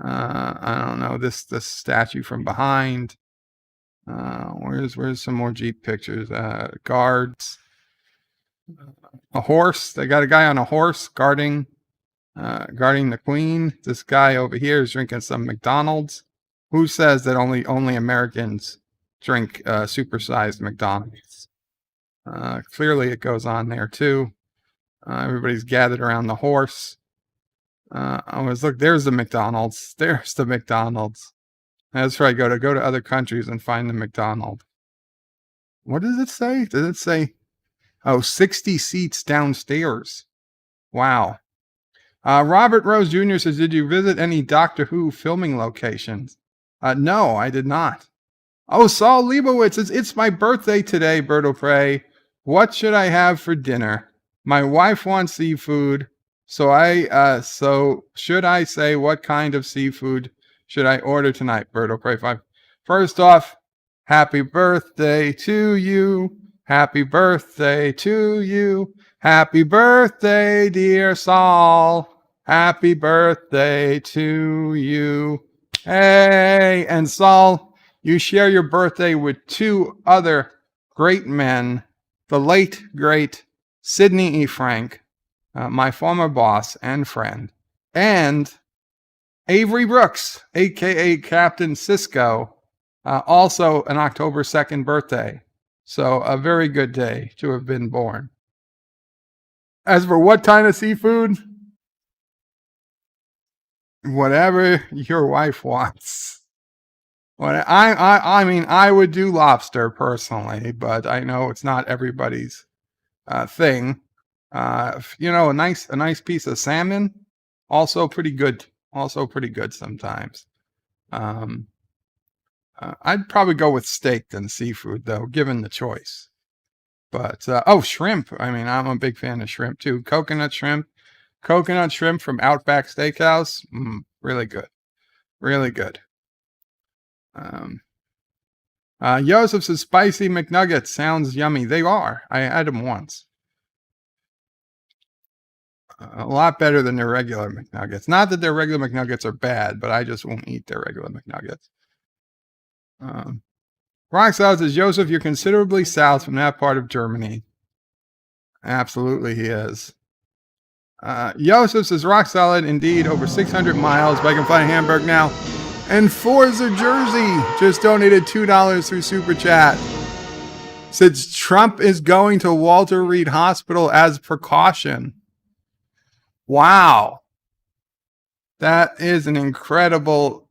I don't know, this statue from behind. Where's some more Jeep pictures? Guards. A horse. They got a guy on a horse guarding the Queen. This guy over here is drinking some McDonald's. Who says that only Americans drink supersized McDonald's? Clearly it goes on there too. Everybody's gathered around the horse. Look, there's the McDonald's. There's the McDonald's. That's right. Go to other countries and find the McDonald's. What does it say? Does it say, 60 seats downstairs? Wow. Robert Rose Jr. says, did you visit any Doctor Who filming locations? No, I did not. Oh, Saul Leibowitz, it's my birthday today, Berto Prey. What should I have for dinner? My wife wants seafood, so should I say what kind of seafood should I order tonight, Berto Prey 5? First off, happy birthday to you. Happy birthday to you. Happy birthday, dear Saul. Happy birthday to you. Hey, and Saul, you share your birthday with two other great men, the late, great Sidney E. Frank, my former boss and friend, and Avery Brooks, a.k.a. Captain Cisco, also an October 2nd birthday. So a very good day to have been born. As for what kind of seafood? Whatever your wife wants. I mean, I would do lobster personally, but I know it's not everybody's thing. A nice piece of salmon, also pretty good. Also pretty good sometimes. I'd probably go with steak than seafood, though, given the choice. But shrimp. I mean, I'm a big fan of shrimp too. Coconut shrimp from Outback Steakhouse. Really good, really good. Joseph says spicy McNuggets sounds yummy. They are. I had them once. A lot better than their regular McNuggets. Not that their regular McNuggets are bad, but I just won't eat their regular McNuggets. Rock Solid says, Joseph, you're considerably south from that part of Germany. Absolutely, he is. Joseph says, Rock Solid, indeed, over 600 miles, but I can fly to Hamburg now. And Forza Jersey just donated $2 through Super Chat. Says Trump is going to Walter Reed Hospital as precaution. Wow. That is an incredible...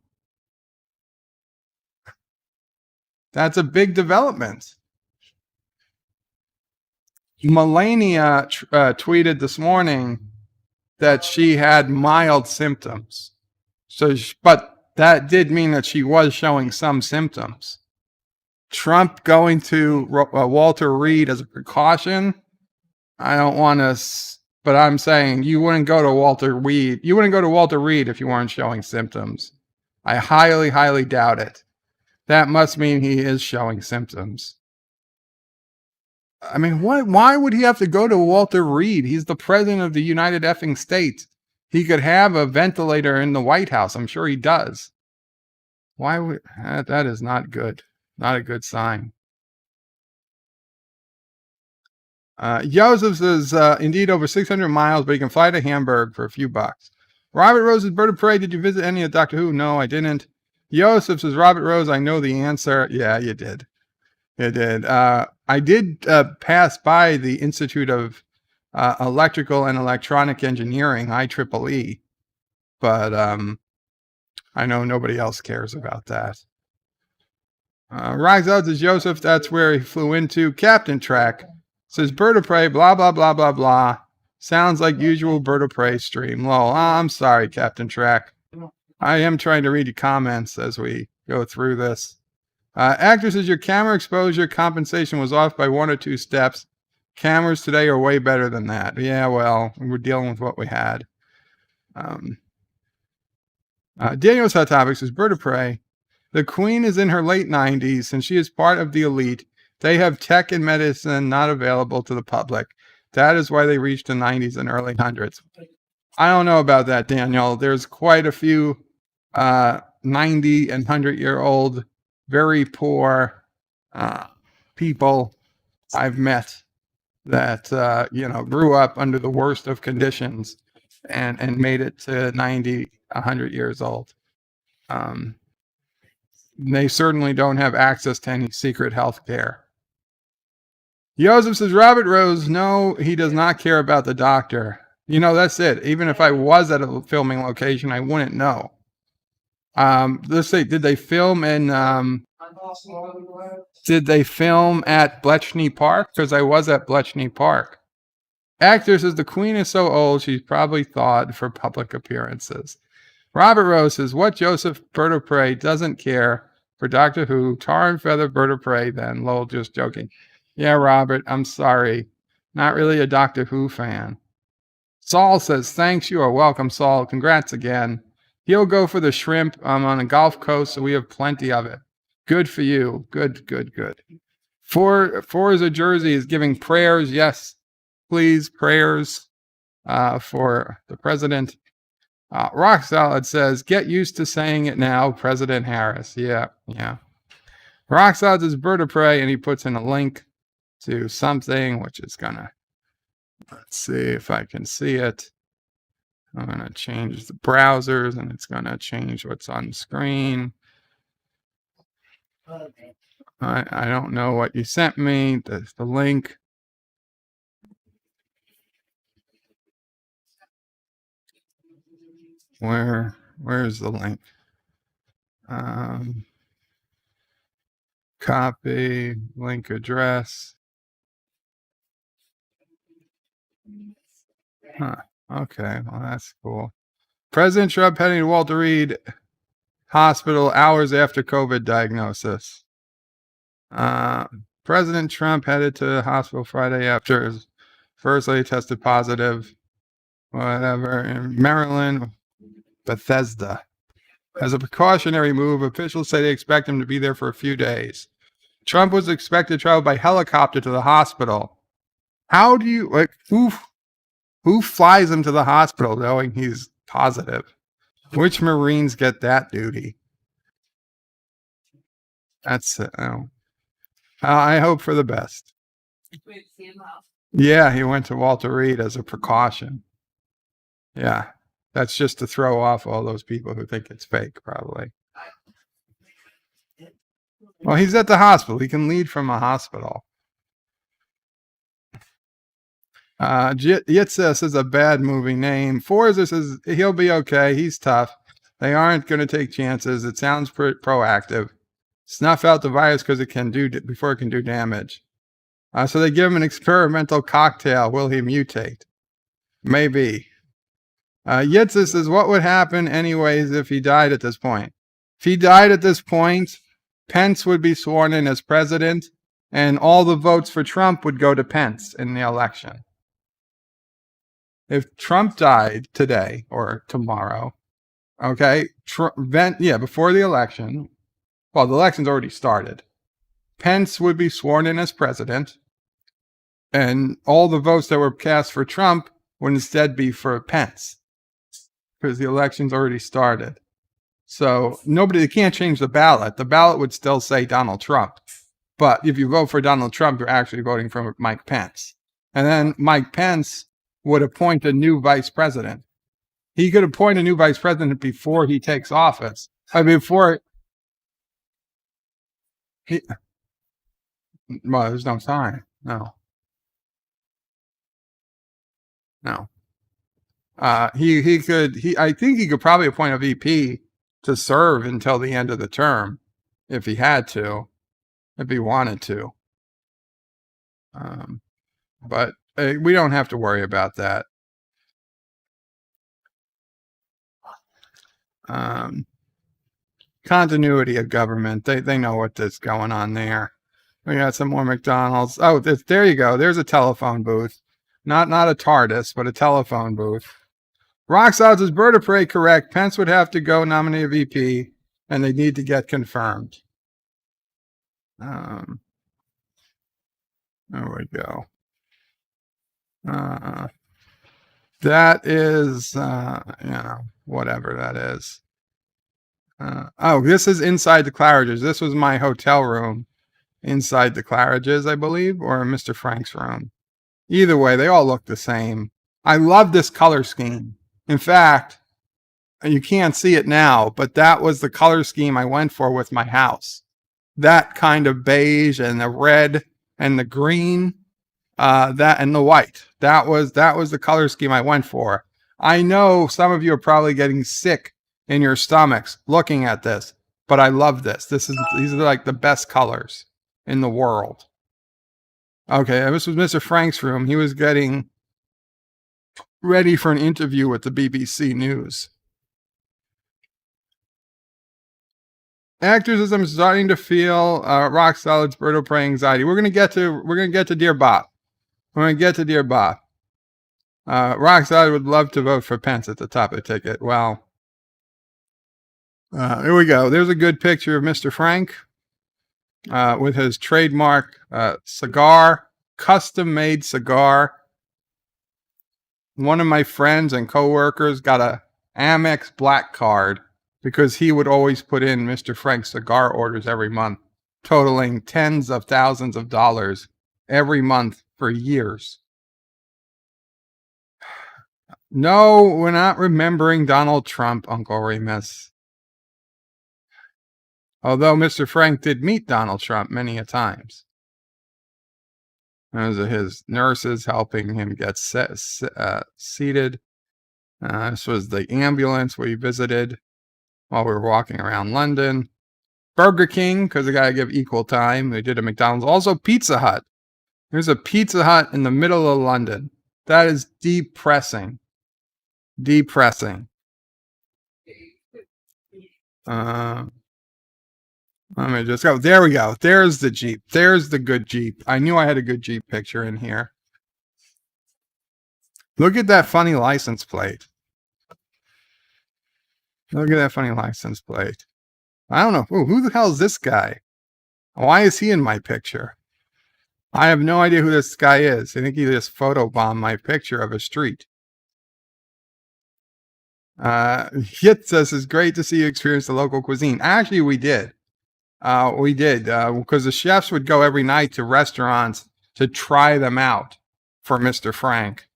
That's a big development. Melania tweeted this morning that she had mild symptoms. But that did mean that she was showing some symptoms. Trump going to Walter Reed as a precaution. I don't want to, but I'm saying you wouldn't go to Walter Reed. You wouldn't go to Walter Reed if you weren't showing symptoms. I highly, highly doubt it. That must mean he is showing symptoms. I mean, why would he have to go to Walter Reed? He's the president of the United effing States. He could have a ventilator in the White House. I'm sure he does. Why would that is not good. Not a good sign. Joseph's is indeed over 600 miles, but he can fly to Hamburg for a few bucks. Robert Rose's Bird of Prey. Did you visit any of Doctor Who? No, I didn't. Joseph says, Robert Rose, I know the answer. Yeah, you did. You did. I did pass by the Institute of Electrical and Electronic Engineering, IEEE, but I know nobody else cares about that. Rise out says, Joseph, that's where he flew into. Captain Track says, Bird of Prey, blah, blah, blah, blah, blah. Sounds like usual Bird of Prey stream. Lol. I'm sorry, Captain Track. I am trying to read your comments as we go through this. Actor says, your camera exposure compensation was off by 1 or 2 steps. Cameras today are way better than that. Yeah, well, we're dealing with what we had. Daniel's Hot Topics says, Bird of Prey. The Queen is in her late 90s, and she is part of the elite. They have tech and medicine not available to the public. That is why they reached the 90s and early hundreds. I don't know about that, Daniel. There's quite a few 90 and 100-year-old, very poor people I've met that grew up under the worst of conditions and made it to 90, 100 years old. They certainly don't have access to any secret health care. Joseph says, Robert Rose, no, he does not care about the doctor. That's it. Even if I was at a filming location, I wouldn't know. Let's say, did they film at Bletchley Park? Because I was at Bletchley Park. Actor says, the Queen is so old, she's probably thawed for public appearances. Robert Rose says, what Joseph Bird of Prey doesn't care for Doctor Who? Tar and feather Bird of Prey then. Lol, just joking. Yeah, Robert, I'm sorry. Not really a Doctor Who fan. Saul says, thanks, you are welcome, Saul. Congrats again. He'll go for the shrimp. I'm on a Gulf Coast, so we have plenty of it. Good for you. Good, good, good. Forza Jersey is giving prayers. Yes, please, prayers for the president. Rock Solid says, get used to saying it now, President Harris. Yeah. Rock Solid is Bird of Prey, and he puts in a link to something, which is gonna, let's see if I can see it. I'm gonna change the browsers, and it's gonna change what's on the screen. I don't know what you sent me. The link. Where's the link? Copy link address. Huh. Okay, well that's cool. President Trump heading to Walter Reed Hospital hours after COVID diagnosis. President Trump headed to the hospital Friday after his first lady tested positive. Whatever. In Maryland, Bethesda. As a precautionary move, officials say they expect him to be there for a few days. Trump was expected to travel by helicopter to the hospital. How do you, who flies him to the hospital knowing he's positive? Which Marines get that duty? That's it. I hope for the best. Yeah, he went to Walter Reed as a precaution. Yeah, that's just to throw off all those people who think it's fake, probably. Well, he's at the hospital. He can lead from a hospital. Yitzhak says a bad movie name. Forza says he'll be okay. He's tough. They aren't going to take chances. It sounds proactive. Snuff out the virus because it can do before it can do damage. So they give him an experimental cocktail. Will he mutate? Maybe. Yitzhak says, what would happen anyways if he died at this point? If he died at this point, Pence would be sworn in as president, and all the votes for Trump would go to Pence in the election. If Trump died today or tomorrow, okay, before the election, well, the election's already started. Pence would be sworn in as president, and all the votes that were cast for Trump would instead be for Pence, because the election's already started. So they can't change the ballot. The ballot would still say Donald Trump. But if you vote for Donald Trump, you're actually voting for Mike Pence. And then Mike Pence would appoint a new vice president. He could appoint a new vice president before he takes office. Well, there's no time. No. I think he could probably appoint a VP to serve until the end of the term if he had to, if he wanted to. But we don't have to worry about that. Continuity of government. They know what's going on there. We got some more McDonald's. Oh, there you go. There's a telephone booth. Not a TARDIS, but a telephone booth. Rock Solids is bird of prey correct. Pence would have to go nominate a VP, and they need to get confirmed. There we go. That is, whatever that is. This is inside the Claridge's. This was my hotel room inside the Claridge's, I believe, or Mr. Frank's room. Either way, they all look the same. I love this color scheme. In fact, you can't see it now, but that was the color scheme I went for with my house. That kind of beige and the red and the green, that and the white. That was the color scheme I went for. I know some of you are probably getting sick in your stomachs looking at this, but I love this. These are like the best colors in the world. Okay, this was Mr. Frank's room. He was getting ready for an interview with the BBC News. Actors, as I'm starting to feel Rock Solid's bird of prey anxiety. We're gonna get to Dear Bob. Rock Solid would love to vote for Pence at the top of the ticket. Well, here we go. There's a good picture of Mr. Frank with his trademark cigar, custom-made cigar. One of my friends and coworkers got a Amex Black Card because he would always put in Mr. Frank's cigar orders every month, totaling tens of thousands of dollars every month for years. No, we're not remembering Donald Trump, Uncle Remus. Although Mr. Frank did meet Donald Trump many a times. Those are his nurses helping him get seated. This was the ambulance we visited while we were walking around London. Burger King, because they got to give equal time. They did a McDonald's. Also Pizza Hut. There's a Pizza Hut in the middle of London. That is depressing. Depressing. Let me just go. There we go. There's the Jeep. There's the good Jeep. I knew I had a good Jeep picture in here. Look at that funny license plate. Look at that funny license plate. I don't know. Ooh, who the hell is this guy? Why is he in my picture? I have no idea who this guy is. I think he just photobombed my picture of a street. Hit says, it's great to see you experience the local cuisine. Actually, we did. Because the chefs would go every night to restaurants to try them out for Mr. Frank,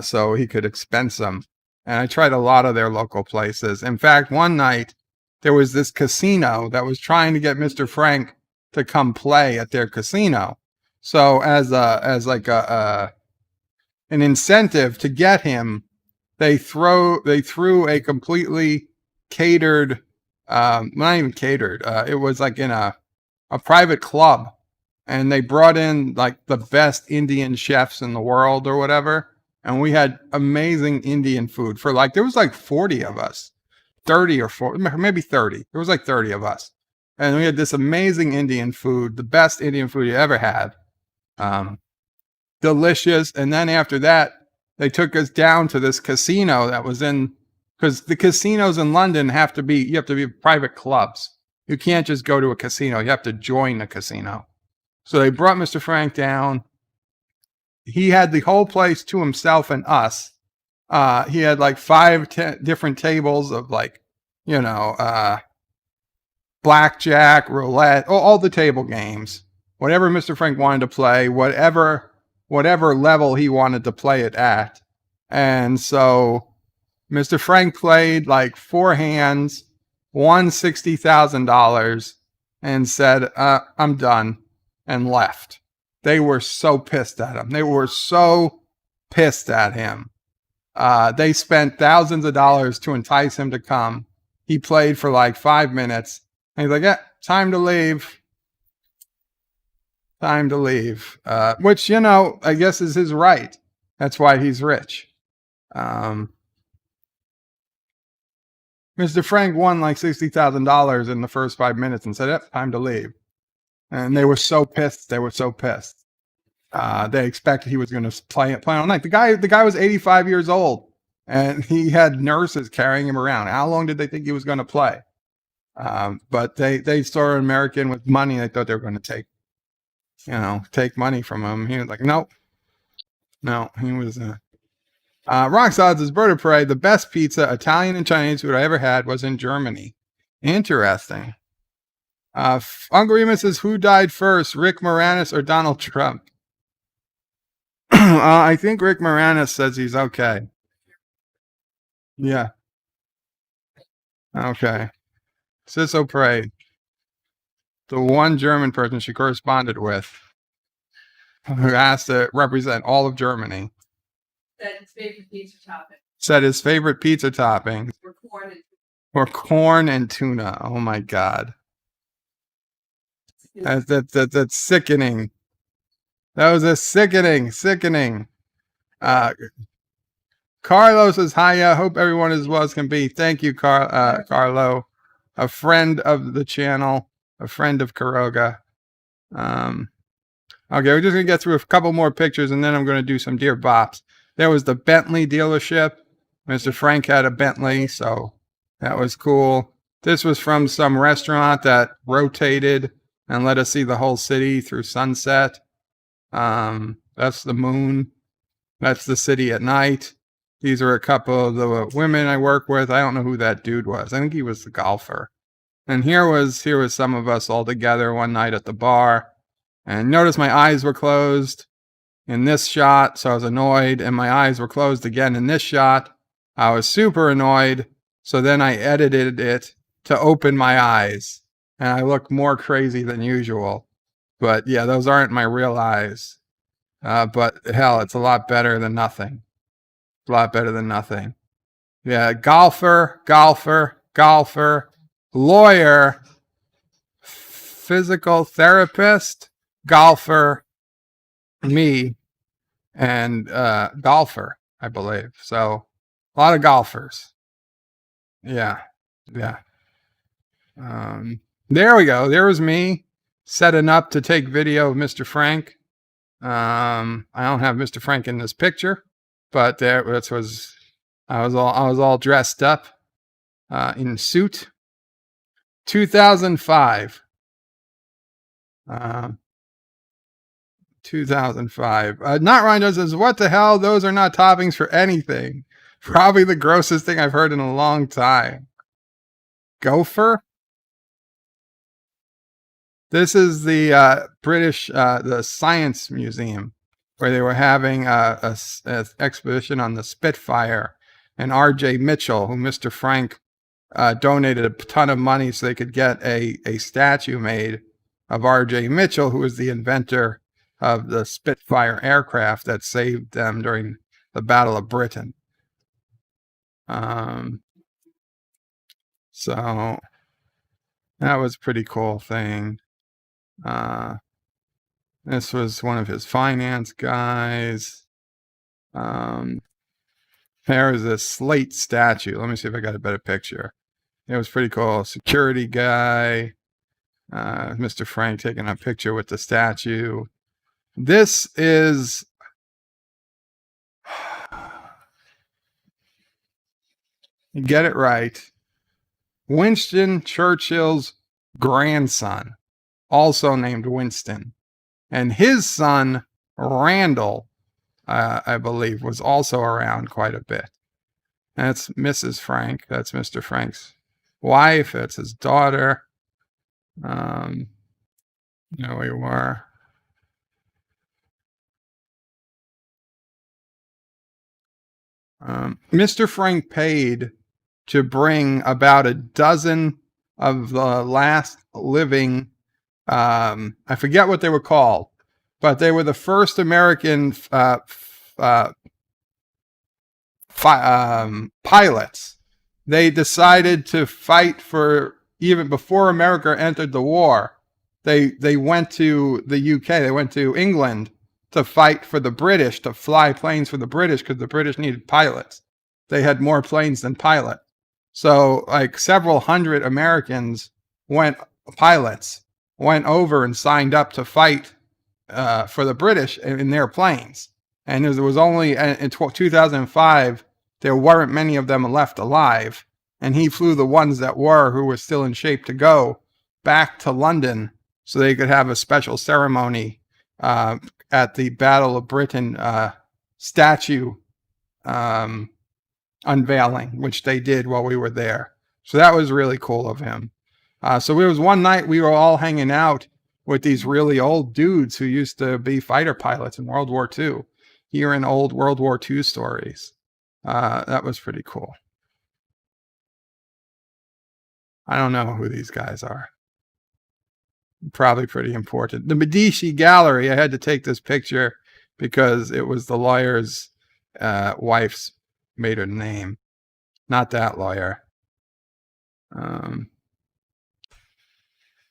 so he could expense them. And I tried a lot of their local places. In fact, one night there was this casino that was trying to get Mr. Frank to come play at their casino. So as an incentive to get him, they threw a completely catered. Not even catered. It was like in a private club, and they brought in like the best Indian chefs in the world or whatever. And we had amazing Indian food for there was like 40 of us, 30 or 40, maybe 30. There was like 30 of us. and we had this amazing Indian food, the best Indian food you ever had. Delicious. And then after that, they took us down to this casino that was in, because the casinos in London you have to be private clubs. You can't just go to a casino. You have to join a casino. So they brought Mr. Frank down. He had the whole place to himself and us. He had like 5 different tables of like, blackjack, roulette, all the table games. Whatever Mr. Frank wanted to play, whatever level he wanted to play it at. And so Mr. Frank played like 4 hands, won $60,000, and said, I'm done, and left. They were so pissed at him. They spent thousands of dollars to entice him to come. He played for like 5 minutes, and he's like, yeah, time to leave. Which, I guess is his right. That's why he's rich. Mr. Frank won like $60,000 in the first 5 minutes and said, yep, time to leave. And they were so pissed. They expected he was going to play all night. The guy was 85 years old, and he had nurses carrying him around. How long did they think he was going to play? But they saw an American with money. They thought they were going to take money from him. He was like, no, he was, Rock Solids' Bird of Prey. The best pizza, Italian and Chinese food I ever had was in Germany. Interesting. Uncle Remus says, who died first, Rick Moranis or Donald Trump? I think Rick Moranis says he's okay. Yeah. Okay. Ciso Prey. The one German person she corresponded with, who has to represent all of Germany. Said his favorite pizza topping. Or corn and tuna. Oh my God. That's sickening. That was a sickening. Carlos says, hiya. Hope everyone is well as can be. Thank you, Carlo. A friend of the channel. A friend of Karoga. Okay, we're just going to get through a couple more pictures, and then I'm going to do some Dear Bops. There was the Bentley dealership. Mr. Frank had a Bentley, so that was cool. This was from some restaurant that rotated and let us see the whole city through sunset. That's the moon. That's the city at night. These are a couple of the women I work with. I don't know who that dude was. I think he was the golfer. And here was some of us all together one night at the bar. And notice my eyes were closed in this shot, so I was annoyed. And my eyes were closed again in this shot. I was super annoyed. So then I edited it to open my eyes. And I look more crazy than usual. But yeah, those aren't my real eyes. But hell, it's a lot better than nothing. Yeah, golfer, lawyer, physical therapist, golfer, me, and golfer, I believe. So a lot of golfers. Yeah. There we go. There was me setting up to take video of Mr. Frank. I don't have Mr. Frank in this picture, but I was all dressed up in suit. 2005. 2005. Not Ryan says, what the hell? Those are not toppings for anything. Probably the grossest thing I've heard in a long time. Gopher? This is the British, the Science Museum, where they were having an exposition on the Spitfire, and R.J. Mitchell, who Mr. Frank donated a ton of money so they could get a statue made of R.J. Mitchell, who was the inventor of the Spitfire aircraft that saved them during the Battle of Britain. So that was a pretty cool thing. This was one of his finance guys. There was a slate statue. Let me see if I got a better picture. It was pretty cool. Security guy. Mr. Frank taking a picture with the statue. This is you get it right. Winston Churchill's grandson, also named Winston. And his son, Randall, I believe, was also around quite a bit. That's Mrs. Frank. That's Mr. Frank's wife. That's his daughter. There we were. Mr. Frank paid to bring about a dozen of the last living, I forget what they were called, but they were the first American pilots. They decided to fight for, even before America entered the war, they went to the UK, they went to England to fight for the British, to fly planes for the British, because the British needed pilots. They had more planes than pilots. So like several hundred Americans pilots went over and signed up to fight for the British in their planes. And there was only, in 2005, there weren't many of them left alive. And he flew the ones that who were still in shape to go, back to London so they could have a special ceremony at the Battle of Britain statue unveiling, which they did while we were there. So that was really cool of him. So it was one night we were all hanging out with these really old dudes who used to be fighter pilots in World War II, hearing old World War II stories. That was pretty cool. I don't know who these guys are. Probably pretty important. The Medici Gallery, I had to take this picture because it was the lawyer's wife's maiden name. Not that lawyer.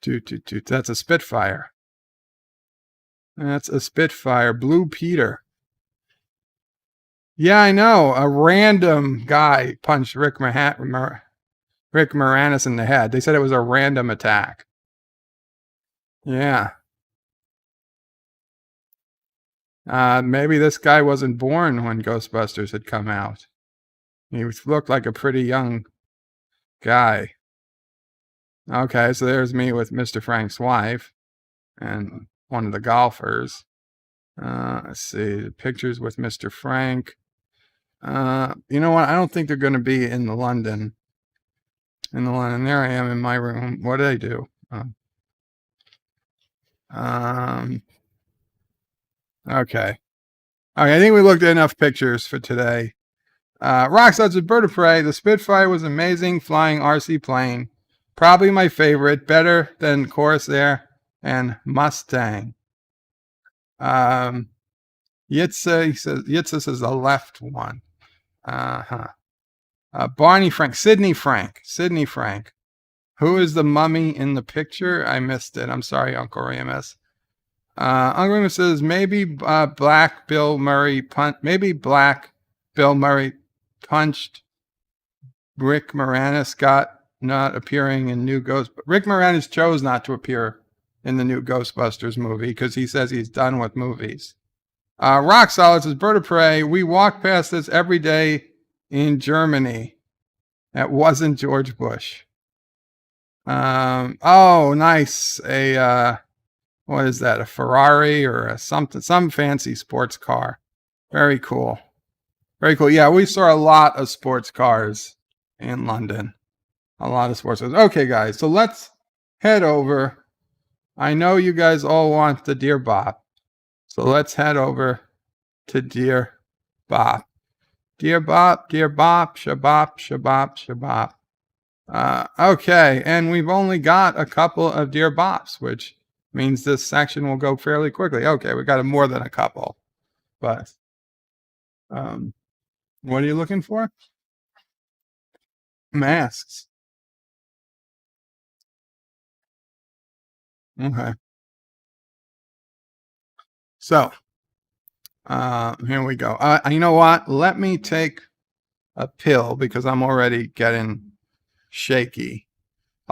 That's a Spitfire. That's a Spitfire. Blue Peter. Yeah, I know. A random guy punched Rick Moranis in the head. They said it was a random attack. Yeah. Maybe this guy wasn't born when Ghostbusters had come out. He looked like a pretty young guy. Okay, so there's me with Mr. Frank's wife and one of the golfers. Let's see, pictures with Mr. Frank. You know what? I don't think they're going to be in the London. There I am in my room. What did I do? Okay. I think we looked at enough pictures for today. Rockstars with Bird of Prey. The Spitfire was amazing flying RC plane. Probably my favorite. Better than Corsair and Mustang. Yitsa, he says, Yitsa says the left one. Barney Frank. Sidney Frank. Who is the mummy in the picture? I missed it. I'm sorry, Uncle Remus. Uncle Remus says maybe Black Bill Murray punched Rick Moranis got not appearing in new Ghost. Rick Moranis chose not to appear in the new Ghostbusters movie because he says he's done with movies. Rock Solid says Bird of Prey. We walk past this every day in Germany. That wasn't George Bush. Oh, nice. What is that? A Ferrari or some fancy sports car. Very cool. Yeah, we saw a lot of sports cars in London. A lot of sports cars. Okay, guys, so let's head over. I know you guys all want the Dear Bop. So let's head over to Dear Bop. Dear Bop, shabop, shabop, shabop. Okay, and we've only got a couple of Dear Bops, which means this section will go fairly quickly. Okay, we got more than a couple. But what are you looking for? Masks. Okay. So, here we go. You know what? Let me take a pill because I'm already getting shaky.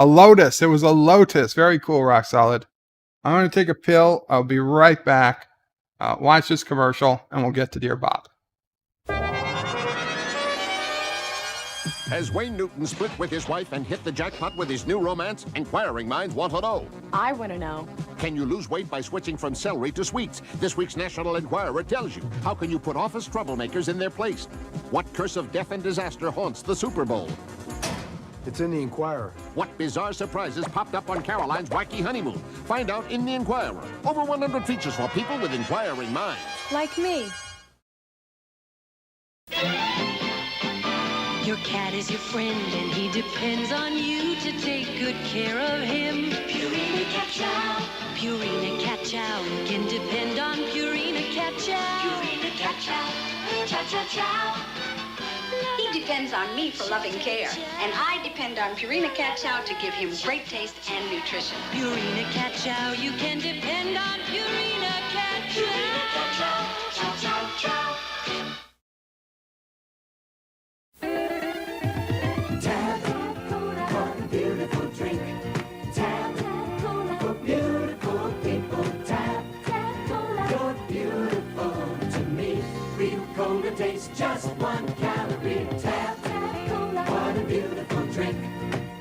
A lotus. It was a lotus. Very cool, Rock Solid. I'm going to take a pill. I'll be right back. Watch this commercial, and we'll get to Dear Bob. Has Wayne Newton split with his wife and hit the jackpot with his new romance? Inquiring minds want to know. I want to know. Can you lose weight by switching from celery to sweets? This week's National Enquirer tells you. How can you put office troublemakers in their place? What curse of death and disaster haunts the Super Bowl? It's in the Inquirer. What bizarre surprises popped up on Caroline's wacky honeymoon? Find out in the Inquirer. Over 100 features for people with inquiring minds. Like me. Your cat is your friend and he depends on you to take good care of him. Purina Cat Chow. Purina Cat Chow. You can depend on Purina Cat Chow. Purina Cat Chow. Chow, chow, chow. He depends on me for loving care, and I depend on Purina Cat Chow to give him great taste and nutrition. Purina Cat Chow. You can depend on Purina Cat Chow. Purina Cat Chow. Chow, chow, chow. Tab for beautiful drink. Tab for beautiful people. Tab, you're beautiful to me. Real cola tastes just 1 calorie. Tab, what a beautiful drink.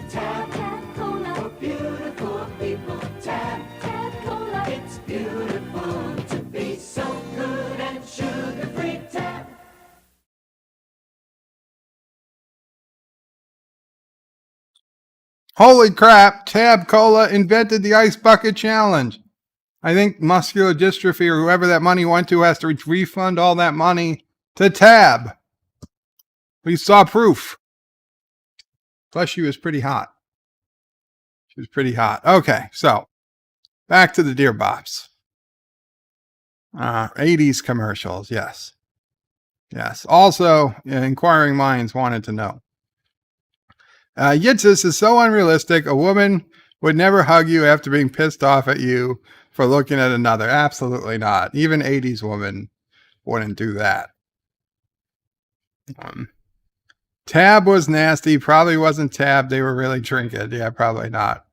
Tab for beautiful people. Tab, it's beautiful to be so good and sugar-free. Tab. Holy crap, Tab Cola invented the Ice Bucket Challenge. I think muscular dystrophy or whoever that money went to has to refund all that money to Tab. We saw proof. Plus, she was pretty hot. She was pretty hot. Okay, so back to the Dear Bops. 80s commercials, yes. Yes. Also, inquiring minds wanted to know. Yitzis is so unrealistic. A woman would never hug you after being pissed off at you for looking at another. Absolutely not. Even 80s women wouldn't do that. Tab was nasty. Probably wasn't Tab. They were really drinking. Yeah, probably not.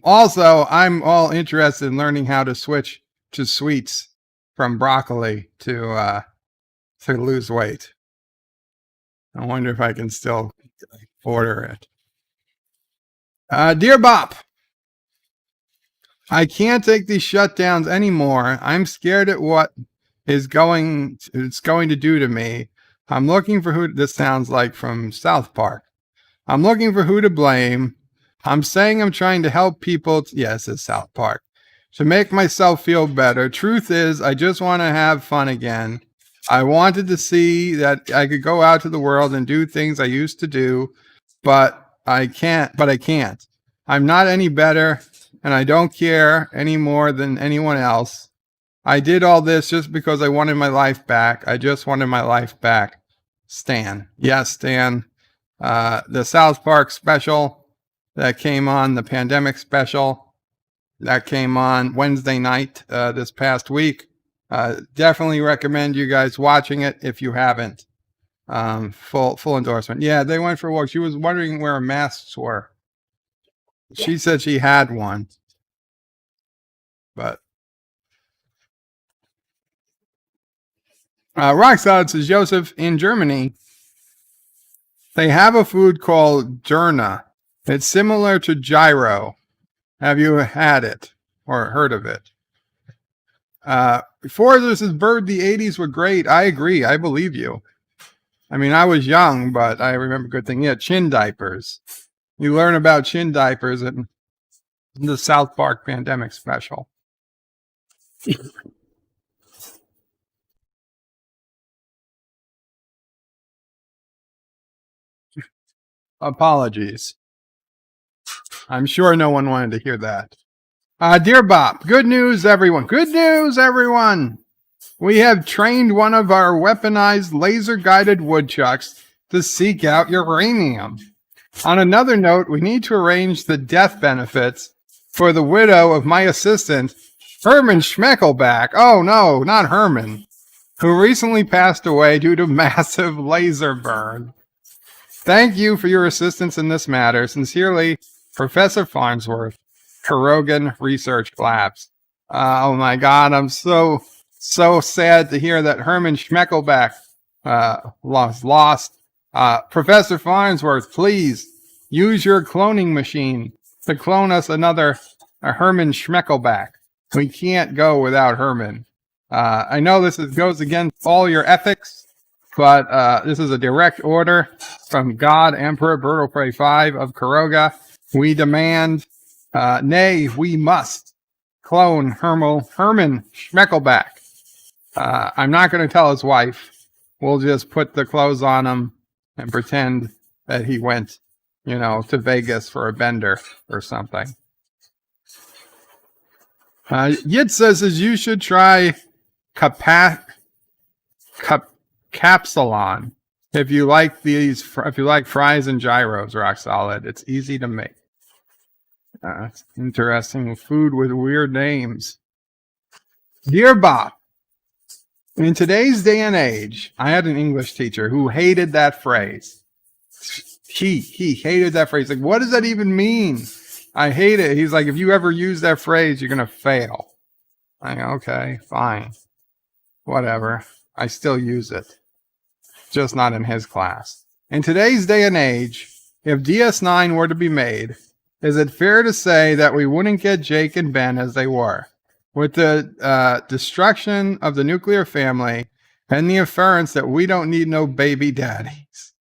Also, I'm all interested in learning how to switch to sweets from broccoli to lose weight. I wonder if I can still order it. Dear Bop, I can't take these shutdowns anymore. I'm scared at what it's going to do to me. I'm looking for who. This sounds like from South Park. I'm looking for who to blame. I'm saying I'm trying to help people. Yes, it's South Park. To make myself feel better. Truth is, I just want to have fun again. I wanted to see that I could go out to the world and do things I used to do, but I can't. I'm not any better, and I don't care any more than anyone else. I did all this just because I wanted my life back. I just wanted my life back. Stan. Yes, Stan. The South Park special that came on, the pandemic special that came on Wednesday night this past week. Definitely recommend you guys watching it if you haven't. Full endorsement. Yeah, they went for a walk. She was wondering where masks were. She said she had one. But Rock Solid says, Joseph, in Germany, they have a food called Durna. It's similar to gyro. Have you had it or heard of it? Before this is Bird, the 80s were great. I agree. I believe you. I mean, I was young, but I remember good thing. Yeah, chin diapers. You learn about chin diapers in the South Park pandemic special. Apologies. I'm sure no one wanted to hear that. Dear Bob, good news, everyone. Good news, everyone. We have trained one of our weaponized laser-guided woodchucks to seek out uranium. On another note, we need to arrange the death benefits for the widow of my assistant, Herman Schmeckelback. Oh, no, not Herman, who recently passed away due to massive laser burn. Thank you for your assistance in this matter. Sincerely, Professor Farnsworth, Karogan Research Labs. Oh my God, I'm so sad to hear that Herman Schmeckelbeck was lost. Professor Farnsworth, please use your cloning machine to clone us another Herman Schmeckelbeck. We can't go without Herman. I know this goes against all your ethics, but this is a direct order from God Emperor Bertolprey V of Karoga. We demand, nay, we must clone Herman Schmeckelbeck. I'm not going to tell his wife. We'll just put the clothes on him and pretend that he went, to Vegas for a bender or something. Yit says you should try Capsalon if you like fries and gyros. Rock solid. It's easy to make. It's interesting food with weird names. Dear Bob, in today's day and age, I had an English teacher who hated that phrase. He hated that phrase. Like, what does that even mean? I hate it. He's like, if you ever use that phrase, you're going to fail. I'm like, okay, fine. Whatever. I still use it. Just not in his class. In today's day and age, if DS9 were to be made, is it fair to say that we wouldn't get Jake and Ben as they were? With the destruction of the nuclear family and the inference that we don't need no baby daddies.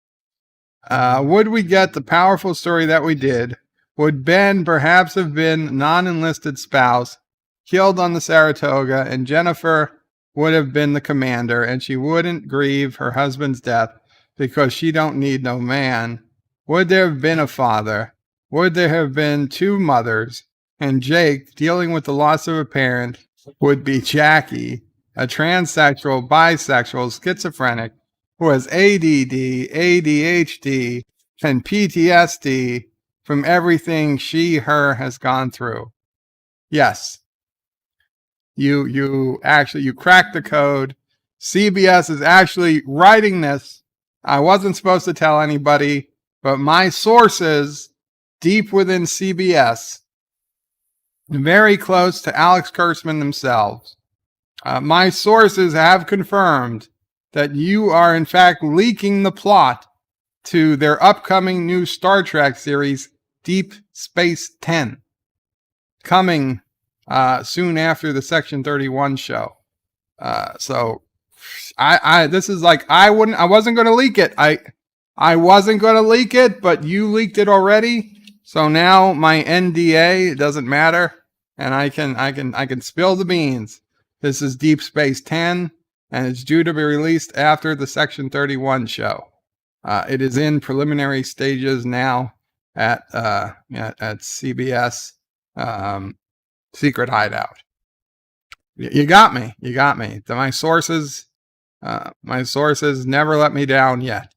Would we get the powerful story that we did? Would Ben perhaps have been non-enlisted spouse, killed on the Saratoga, and Jennifer would have been the commander, and she wouldn't grieve her husband's death because she don't need no man? Would there have been a father? Would there have been two mothers? And Jake, dealing with the loss of a parent, would be Jackie, a transsexual, bisexual, schizophrenic, who has ADD, ADHD, and PTSD from everything her has gone through. Yes. You cracked the code. CBS is actually writing this. I wasn't supposed to tell anybody, but my sources deep within CBS, very close to Alex Kurtzman themselves, my sources have confirmed that you are in fact leaking the plot to their upcoming new Star Trek series, Deep Space 10, coming soon after the Section 31 show. So this is like, I wasn't going to leak it. I wasn't going to leak it, but you leaked it already. So now my NDA doesn't matter, and I can spill the beans. This is Deep Space 10, and it's due to be released after the Section 31 show. It is in preliminary stages now at CBS Secret Hideout. You got me. My sources never let me down yet.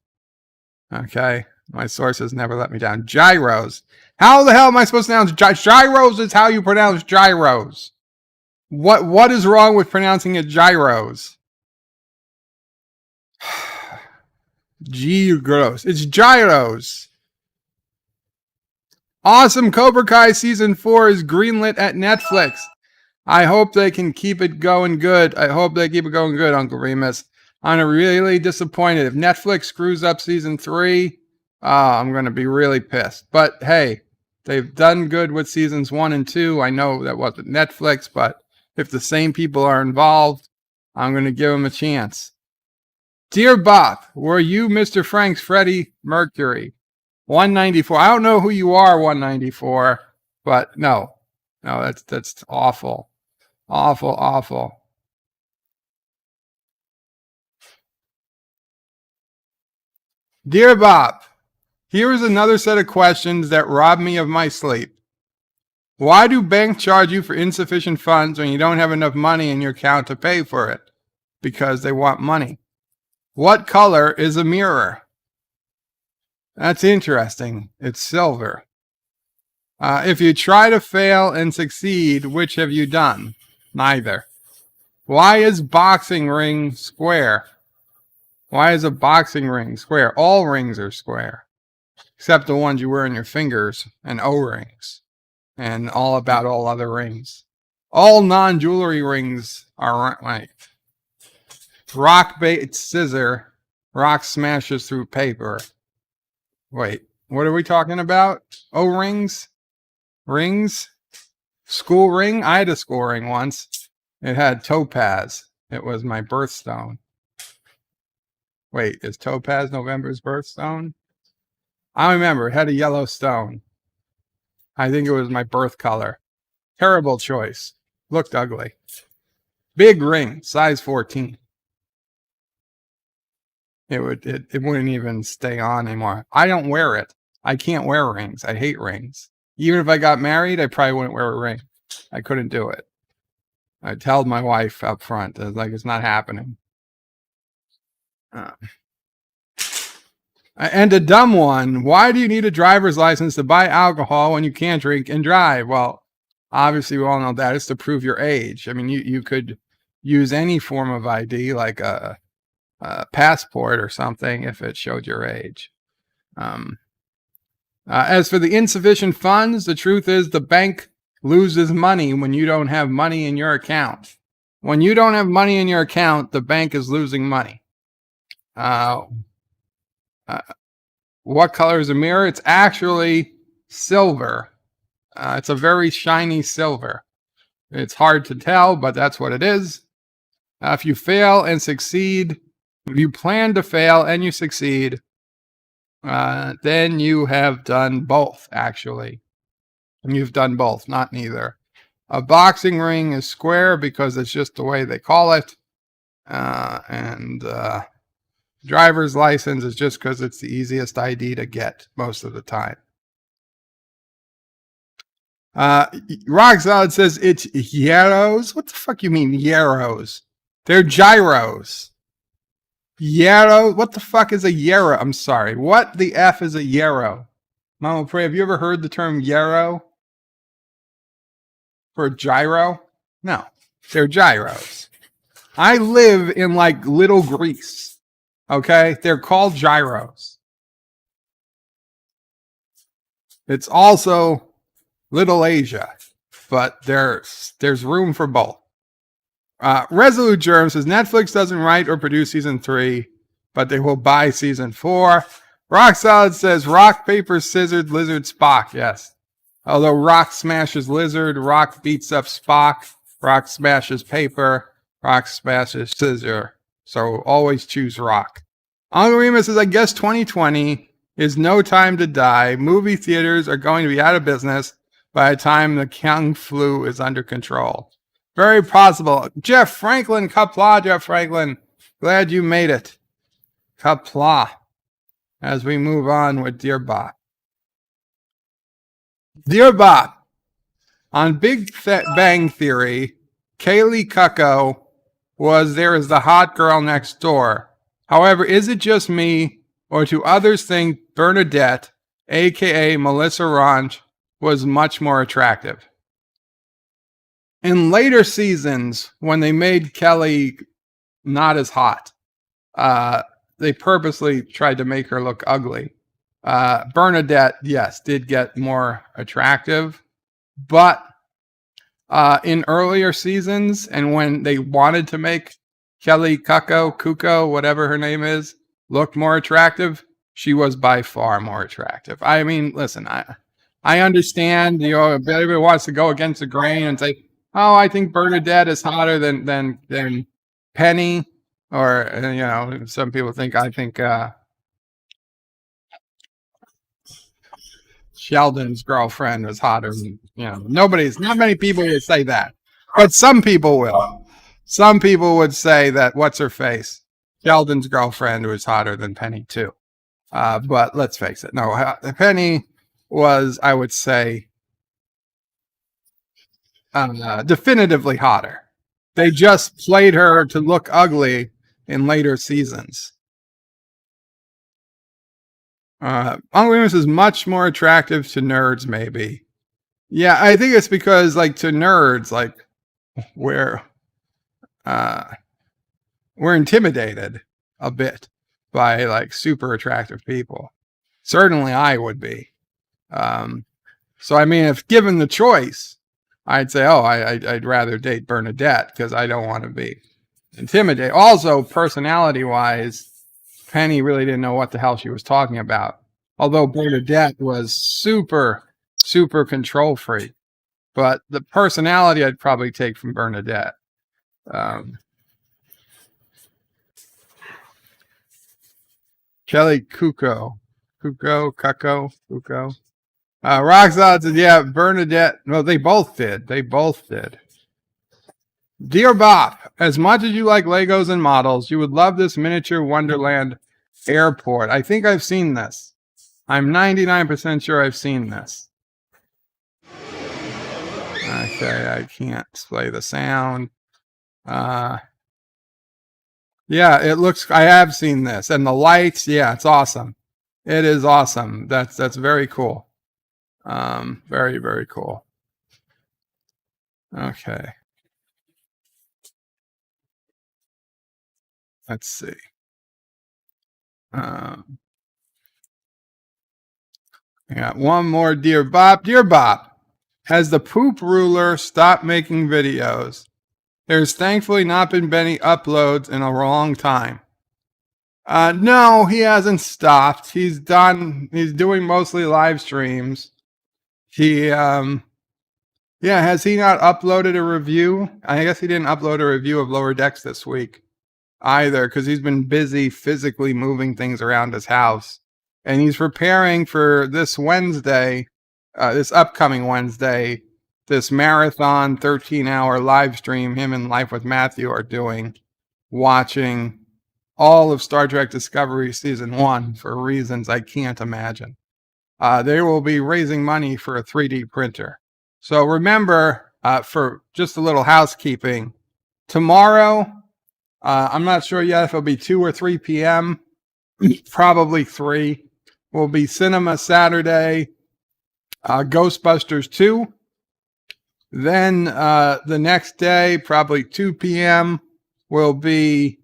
Okay, my sources never let me down. Gyros. How the hell am I supposed to pronounce gyros? Is how you pronounce gyros. What is wrong with pronouncing it gyros? Gyros. It's gyros. Awesome. Cobra Kai Season 4 is greenlit at Netflix. I hope they can keep it going good. Uncle Remus. I'm really disappointed. If Netflix screws up Season 3, I'm going to be really pissed. But hey, they've done good with Seasons 1 and 2. I know that wasn't Netflix, but if the same people are involved, I'm going to give them a chance. Dear Bob, were you Mr. Frank's Freddie Mercury? 194. I don't know who you are, 194, but no, that's awful. Awful. Dear Bob, here is another set of questions that rob me of my sleep. Why do banks charge you for insufficient funds when you don't have enough money in your account to pay for it? Because they want money. What color is a mirror? That's interesting. It's silver. If you try to fail and succeed, which have you done? Neither. Why is boxing ring square? Why is a boxing ring square? All rings are square. except the ones you wear on your fingers and O-rings and all about all other rings. All non-jewelry rings are right. Rock bait scissor. Rock smashes through paper. Wait, what are we talking about? O-rings? Rings? School ring? I had a school ring once. It had topaz. It was my birthstone. Wait, is topaz November's birthstone? I remember. It had a yellow stone. I think it was my birth color. Terrible choice. Looked ugly. Big ring, size 14. It wouldn't even stay on anymore. I don't wear it. I can't wear rings. I hate rings. Even if I got married, I probably wouldn't wear a ring. I couldn't do it. I told my wife up front, like, it's not happening. And a dumb one. Why do you need a driver's license to buy alcohol when you can't drink and drive? Well, obviously we all know that is to prove your age. I mean, you could use any form of ID, like a passport or something, if it showed your age. As for the insufficient funds, the truth is the bank loses money when you don't have money in your account. When you don't have money in your account, the bank is losing money. What color is a mirror? It's actually silver. It's a very shiny silver. It's hard to tell, but that's what it is. If you fail and succeed, if you plan to fail and you succeed, then you have done both, actually. And you've done both, not neither. A boxing ring is square because it's just the way they call it. Driver's license is just because it's the easiest ID to get most of the time. Rock Solid says it's gyros. What the fuck you mean gyros? They're gyros. Gyro? What the fuck is a gyro? I'm sorry. What the F is a gyro? Mama Pray, have you ever heard the term gyro? For gyro? No. They're gyros. I live in like Little Greece. Okay? They're called gyros. It's also Little Asia, but there's room for both. Resolute Germ says Netflix doesn't write or produce season 3, but they will buy season 4. Rock Solid says rock, paper, scissors, lizard, Spock. Yes. Although rock smashes lizard, rock beats up Spock, rock smashes paper, rock smashes scissor. So always choose rock. Uncle Remus says, I guess 2020 is no time to die. Movie theaters are going to be out of business by the time the Kung flu is under control. Very possible. Jeff Franklin, Qapla, Jeff Franklin. Glad you made it. Qapla. As we move on with Dear Bob. Dear Bob. On Big Bang Theory, Kaylee Cuoco was there as the hot girl next door. However, is it just me, or do others think Bernadette, a.k.a. Melissa Ranch, was much more attractive? In later seasons, when they made Kelly not as hot, they purposely tried to make her look ugly. Bernadette, yes, did get more attractive, but in earlier seasons, and when they wanted to make Kelly Cuoco, whatever her name is, look more attractive, she was by far more attractive. I mean, listen, I understand, everybody wants to go against the grain and say, oh, I think Bernadette is hotter than Penny, or some people think I think Sheldon's girlfriend was hotter than not many people would say that, but some people will. Some people would say that what's her face, Sheldon's girlfriend was hotter than Penny too. But let's face it, no, Penny was, I would say, definitively hotter. They just played her to look ugly in later seasons. Uncle Remus is much more attractive to nerds, maybe. Yeah, I think it's because, like, to nerds, like, we're intimidated a bit by, like, super attractive people. Certainly I would be. So, I mean, if given the choice, I'd say, oh, I'd rather date Bernadette because I don't want to be intimidated. Also, personality-wise, Penny really didn't know what the hell she was talking about. Although Bernadette was super, super control freak. But the personality I'd probably take from Bernadette. Kelly Cuco. Roxanne said, yeah, Bernadette. No, they both did. Dear Bob, as much as you like Legos and models, you would love this miniature Wonderland airport. I think I've seen this. I'm 99% sure I've seen this. Okay, I can't play the sound. Yeah, it looks, I have seen this. And the lights, yeah, it's awesome. It is awesome. That's very cool. Very, very cool. Okay. Let's see. Yeah, one more. Dear Bob. Dear Bob, has the poop ruler stopped making videos? There's thankfully not been many uploads in a long time. No, he hasn't stopped. He's doing mostly live streams. Yeah, has he not uploaded a review? I guess he didn't upload a review of Lower Decks this week either, because he's been busy physically moving things around his house. And he's preparing for this Wednesday, this upcoming Wednesday, this marathon 13-hour live stream him and Life with Matthew are doing, watching all of Star Trek Discovery Season 1 for reasons I can't imagine. They will be raising money for a 3D printer. So remember, for just a little housekeeping, tomorrow, I'm not sure yet if it'll be 2 or 3 p.m., probably 3, will be Cinema Saturday, Ghostbusters 2. Then the next day, probably 2 p.m., will be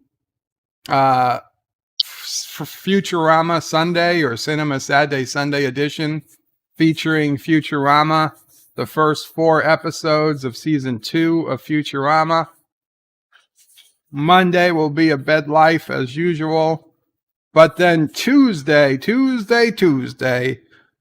Futurama Sunday or Cinema Saturday Sunday edition, featuring Futurama, the first 4 episodes of season 2 of Futurama. Monday will be A Bed Life as usual. But then Tuesday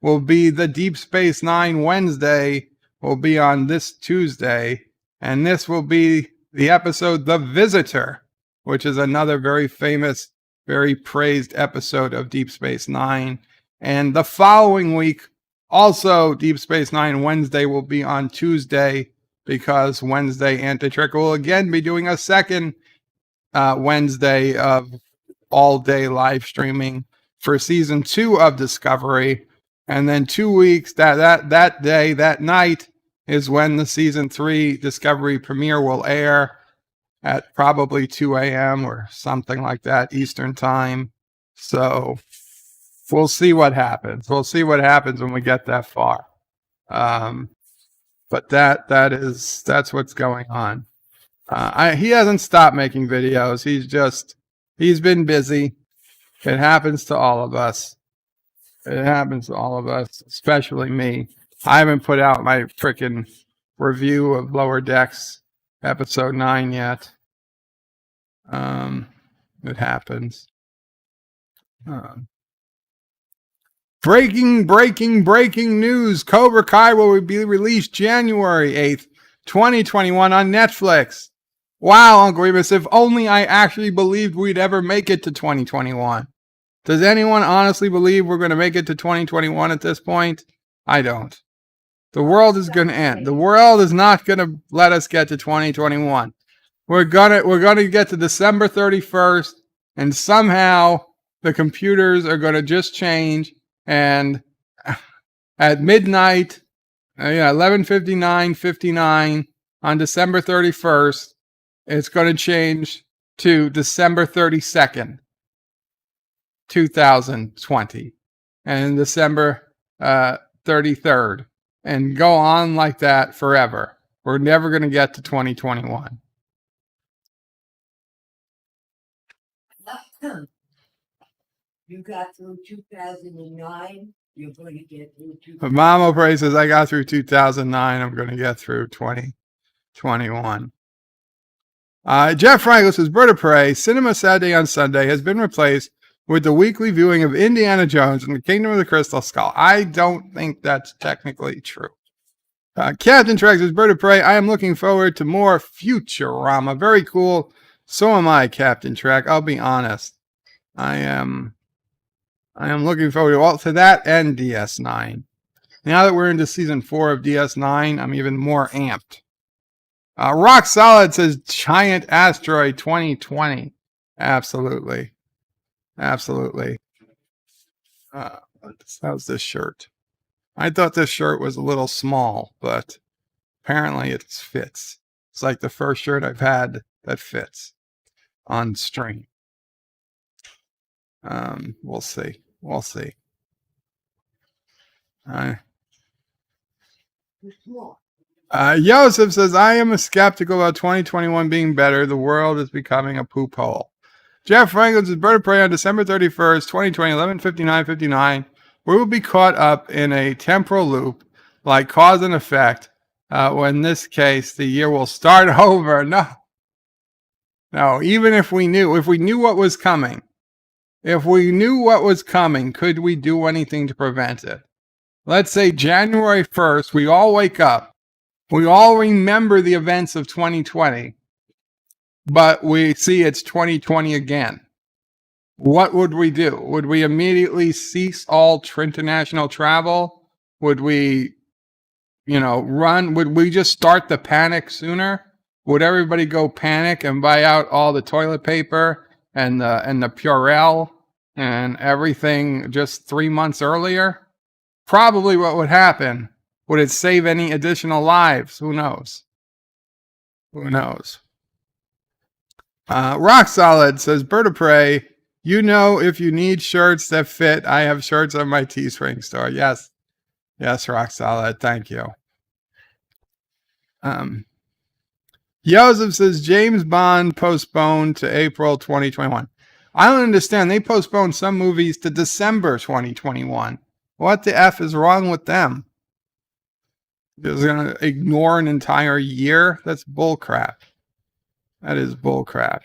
will be the Deep Space Nine Wednesday, will be on this Tuesday. And this will be the episode The Visitor, which is another very famous, very praised episode of Deep Space Nine. And the following week, also Deep Space Nine Wednesday will be on Tuesday, because Wednesday Antitrek will again be doing a second Wednesday of all-day live streaming for season 2 of Discovery. And then 2 weeks, that night is when the season 3 Discovery premiere will air at probably 2 a.m. or something like that Eastern time. So we'll see what happens. We'll see what happens when we get that far. But that's what's going on. He hasn't stopped making videos. He's been busy. It happens to all of us. Especially me. I haven't put out my frickin' review of Lower Decks episode 9 yet. It happens. Breaking news. Cobra Kai will be released January 8th, 2021 on Netflix. Wow, Uncle Remus, if only I actually believed we'd ever make it to 2021. Does anyone honestly believe we're going to make it to 2021 at this point? I don't. The world is going to end. The world is not going to let us get to 2021. We're going to get to December 31st, and somehow the computers are going to just change, and at midnight, 11:59 on December 31st, it's going to change to December 32nd, 2020, and December 33rd, and go on like that forever. We're never going to get to 2021. You got through 2009. You're going to get through But Mama Pray says, I got through 2009. I'm going to get through 2021. Jeff Frankel says, Bird of Prey, Cinema Saturday on Sunday has been replaced with the weekly viewing of Indiana Jones and the Kingdom of the Crystal Skull. I don't think that's technically true. Captain Trek says, Bird of Prey, I am looking forward to more Futurama. Very cool. So am I, Captain Trek. I'll be honest. I am looking forward to that and DS9. Now that we're into season 4 of DS9, I'm even more amped. Rock Solid says Giant Asteroid 2020. Absolutely. Absolutely. How's this shirt? I thought this shirt was a little small, but apparently it fits. It's like the first shirt I've had that fits on stream. We'll see. We'll see. Joseph says, I am skeptical about 2021 being better. The world is becoming a poop hole. Jeff Franklin says, Bird of Prey on December 31st, 2020, 11:59:59. We will be caught up in a temporal loop like cause and effect. When in this case, the year will start over. No, even if we knew what was coming, could we do anything to prevent it? Let's say January 1st, we all wake up. We all remember the events of 2020, but we see it's 2020 again. What would we do? Would we immediately cease all international travel? Would we, run? Would we just start the panic sooner? Would everybody go panic and buy out all the toilet paper and the Purell and everything just 3 months earlier? Probably what would happen. Would it save any additional lives? Who knows? Rock Solid says, Bird of Prey, if you need shirts that fit, I have shirts on my Teespring store. Yes, Rock Solid. Thank you. Joseph says, James Bond postponed to April 2021. I don't understand. They postponed some movies to December 2021. What the F is wrong with them? They're going to ignore an entire year? That's bullcrap. That is bullcrap.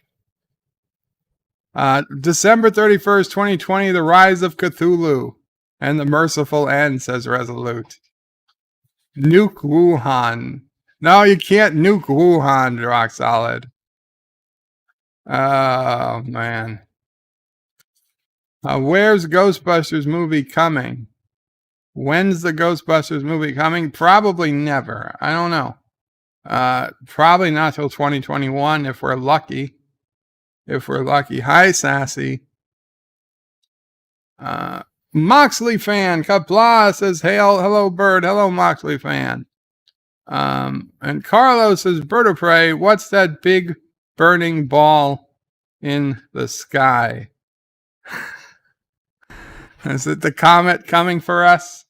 December 31st, 2020, The Rise of Cthulhu and the Merciful End, says Resolute. Nuke Wuhan. No, you can't nuke Wuhan, Rock Solid. Oh, man. Where's Ghostbusters movie coming? When's the Ghostbusters movie coming? Probably never. I don't know. Probably not till 2021 if we're lucky. Hi, Sassy. Moxley fan. Qapla says, hello, Bird. Hello, Moxley fan. And Carlos says, Bird of Prey, what's that big burning ball in the sky? Is it the comet coming for us?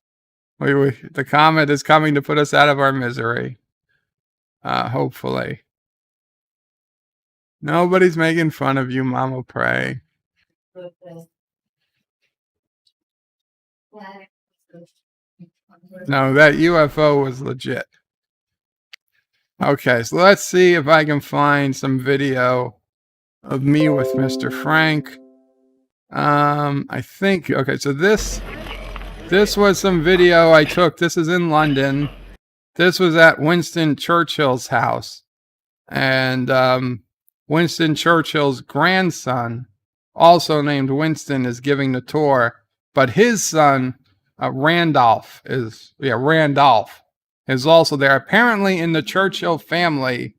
The comet is coming to put us out of our misery. Hopefully. Nobody's making fun of you, Mama Pray. No, that UFO was legit. Okay, so let's see if I can find some video of me with Mr. Frank. I think, okay, so this was some video I took. This is in London. This was at Winston Churchill's house. And Winston Churchill's grandson, also named Winston, is giving the tour. But his son, Randolph, is also there. Apparently in the Churchill family,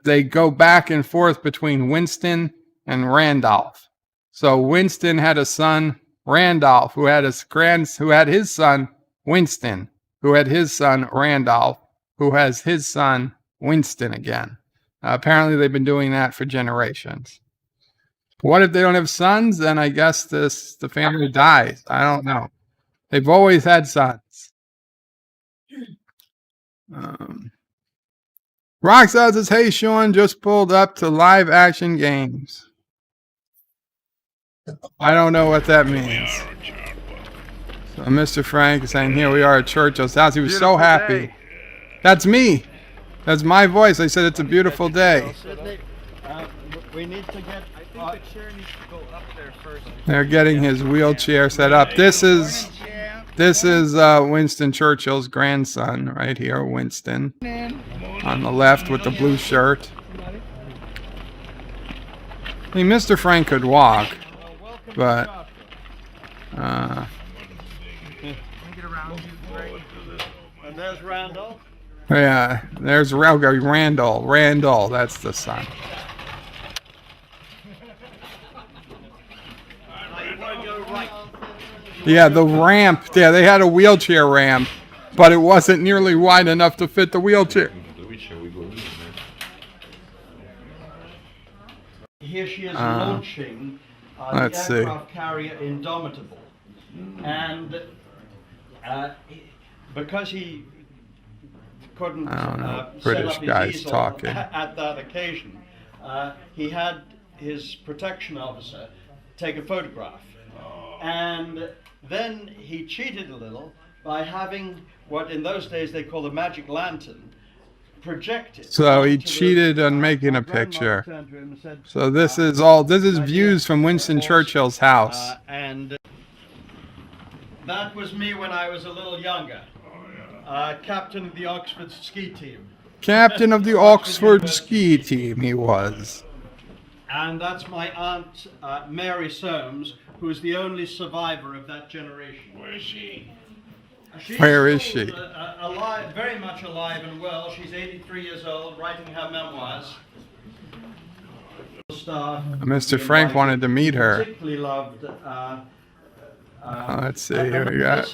they go back and forth between Winston and Randolph. So Winston had a son, Randolph, who had his son, Winston, who had his son, Randolph, who has his son, Winston again. Apparently they've been doing that for generations. What if they don't have sons? Then I guess the family dies. I don't know. They've always had sons. Roxanne says, hey, Sean, just pulled up to Live Action Games. I don't know what that means. So Mr. Frank is saying, here we are at Churchill's house. He was so happy. That's me. That's my voice. I said it's a beautiful day. We need to get. I think the chair needs to go up there first. They're getting his wheelchair set up. This is Winston Churchill's grandson right here, Winston, on the left with the blue shirt. I mean, Mr. Frank could walk, but And there's Randall. yeah, there's Randall. Randall, that's the son. Yeah, the ramp. Yeah, they had a wheelchair ramp, but it wasn't nearly wide enough to fit the wheelchair. Here she is launching the aircraft carrier Indomitable, and because he couldn't set British up his guys easel talking. at that occasion, he had his protection officer take a photograph, and then he cheated a little by having what in those days they called a magic lantern projected. So he cheated on making a picture. So this is views from Winston Churchill's house. And that was me when I was a little younger. Captain of the Oxford ski team. Captain of the Oxford ski team he was. And that's my aunt Mary Soames, who's the only survivor of that generation. Where is she? Where is she? Alive, very much alive and well. She's 83 years old, writing her memoirs. Mr. Frank wanted to meet her. Particularly loved. Let's see, here we got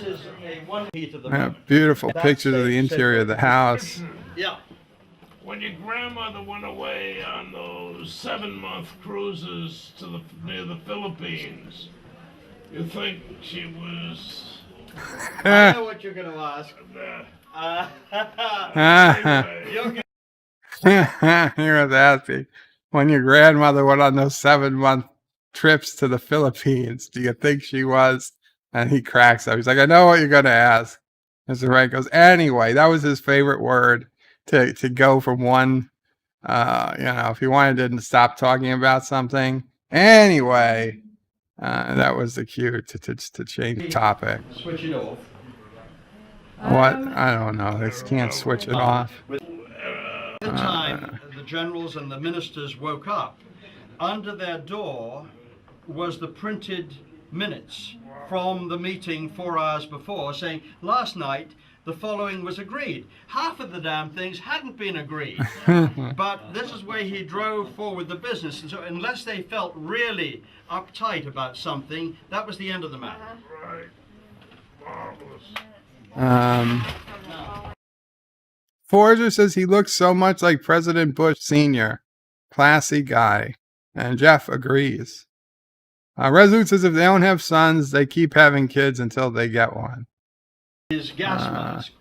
beautiful pictures of the interior of the house. Yeah. When your grandmother went away on those 7-month cruises to near the Philippines, you think she was... I know what you're going to ask. He was happy. When your grandmother went on those 7-month trips to the Philippines, do you think she was? And he cracks up. He's like, I know what you're going to ask. Mr. Frank goes, anyway, that was his favorite word to go from one, if he wanted to stop talking about something. Anyway, that was the cue to change the topic. Switch it off. What? I don't know. They can't switch it off. At the time, the generals and the ministers woke up. Under their door was the printed minutes from the meeting 4 hours before, saying, last night, the following was agreed. Half of the damn things hadn't been agreed. But this is where he drove forward the business. And so unless they felt really uptight about something, that was the end of the matter. Right. Marvelous. Forger says he looks so much like President Bush Sr. Classy guy. And Jeff agrees. Resolute says if they don't have sons, they keep having kids until they get one. His gas mask.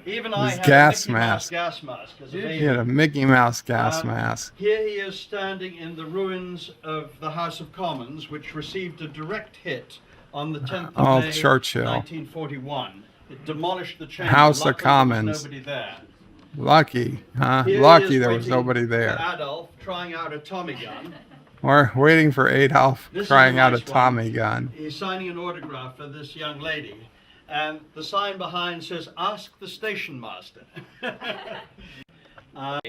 Even I had gas a Mickey Mouse mask. gas mask. As a baby. He had a Mickey Mouse gas mask. Here he is standing in the ruins of the House of Commons, which received a direct hit on the 10th of May, Churchill. 1941. It demolished the chamber. House of Luckily, Commons. there was nobody there. Lucky, huh? Here he Lucky is there was waiting nobody there. for Adolf trying out a Tommy gun. We're waiting for Adolf This is trying out a nice one. Tommy gun. He's signing an autograph for this young lady. And the sign behind says, ask the station master. I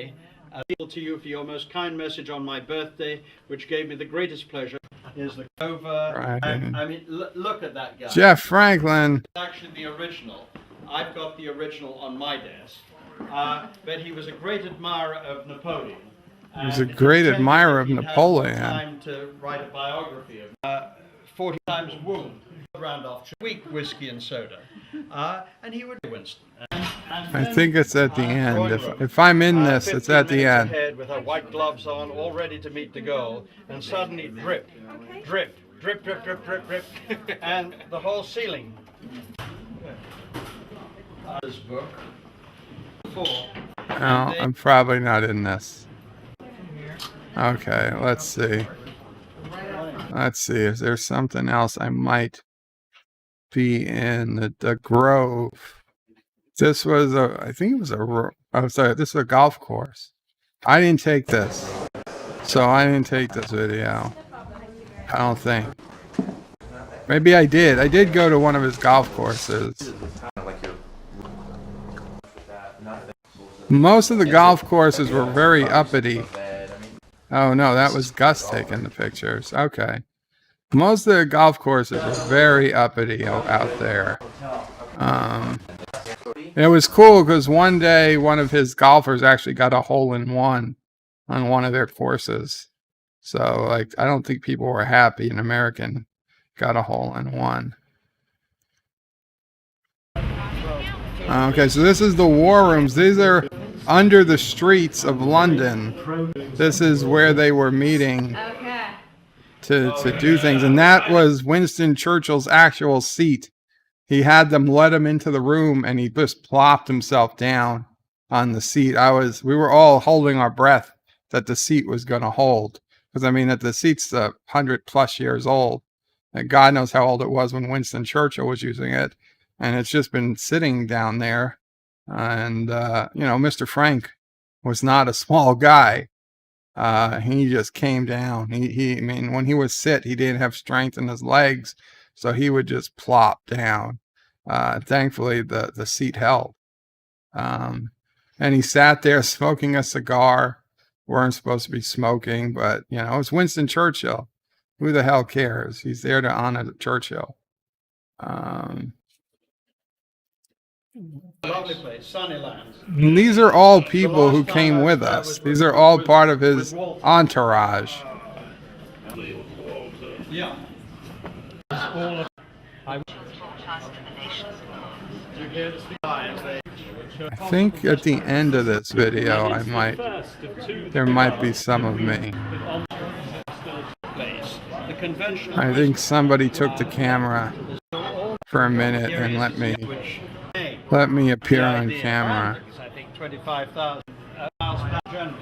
appeal to you for your most kind message on my birthday, which gave me the greatest pleasure. Here's the cover. Right. And, I mean, look at that guy. Jeff Franklin. Actually, the original. I've got the original on my desk. But he was a great admirer of Napoleon. He was a great admirer of Napoleon. Time to write a biography of 40 times wound. Randolph, weak whiskey and soda, and he would Winston. I think it's at the end. If I'm in this, it's at the end. Ahead with her white gloves on, all ready to meet the goal, and suddenly drip, drip, drip, drip, drip, drip, drip, and the whole ceiling. This book. No, I'm probably not in this. Okay, let's see. Let's see, is there something else I might be in the Grove? This was I think it was oh, sorry, this is a golf course. I didn't take this. So I didn't take this video. I don't think. Maybe I did. I did go to one of his golf courses. Most of the golf courses were very uppity. Oh no, that was Gus taking the pictures. Okay. Most of the golf courses were very uppity out there. It was cool because one day one of his golfers actually got a hole-in-one on one of their courses. So, like, I don't think people were happy an American got a hole-in-one. Okay, so this is the war rooms. These are under the streets of London. This is where they were meeting to do things. And that was Winston Churchill's actual seat. He had them let him into the room and he just plopped himself down on the seat. We were all holding our breath that the seat was going to hold. Because I mean, that the seat's 100+ years old. And God knows how old it was when Winston Churchill was using it. And it's just been sitting down there. And, you know, Mr. Frank was not a small guy. He just came down. I mean, when he would sit, he didn't have strength in his legs. So he would just plop down. Thankfully, the seat held. And he sat there smoking a cigar. Weren't supposed to be smoking, but, you know, it's Winston Churchill. Who the hell cares? He's there to honor Churchill. Lovely place, Sunnyland. These are all people who came with us. These are all part of his entourage. Yeah. I think at the end of this video, there might be some of me. I think somebody took the camera for a minute and let me appear on camera. I think 25,000 miles per general.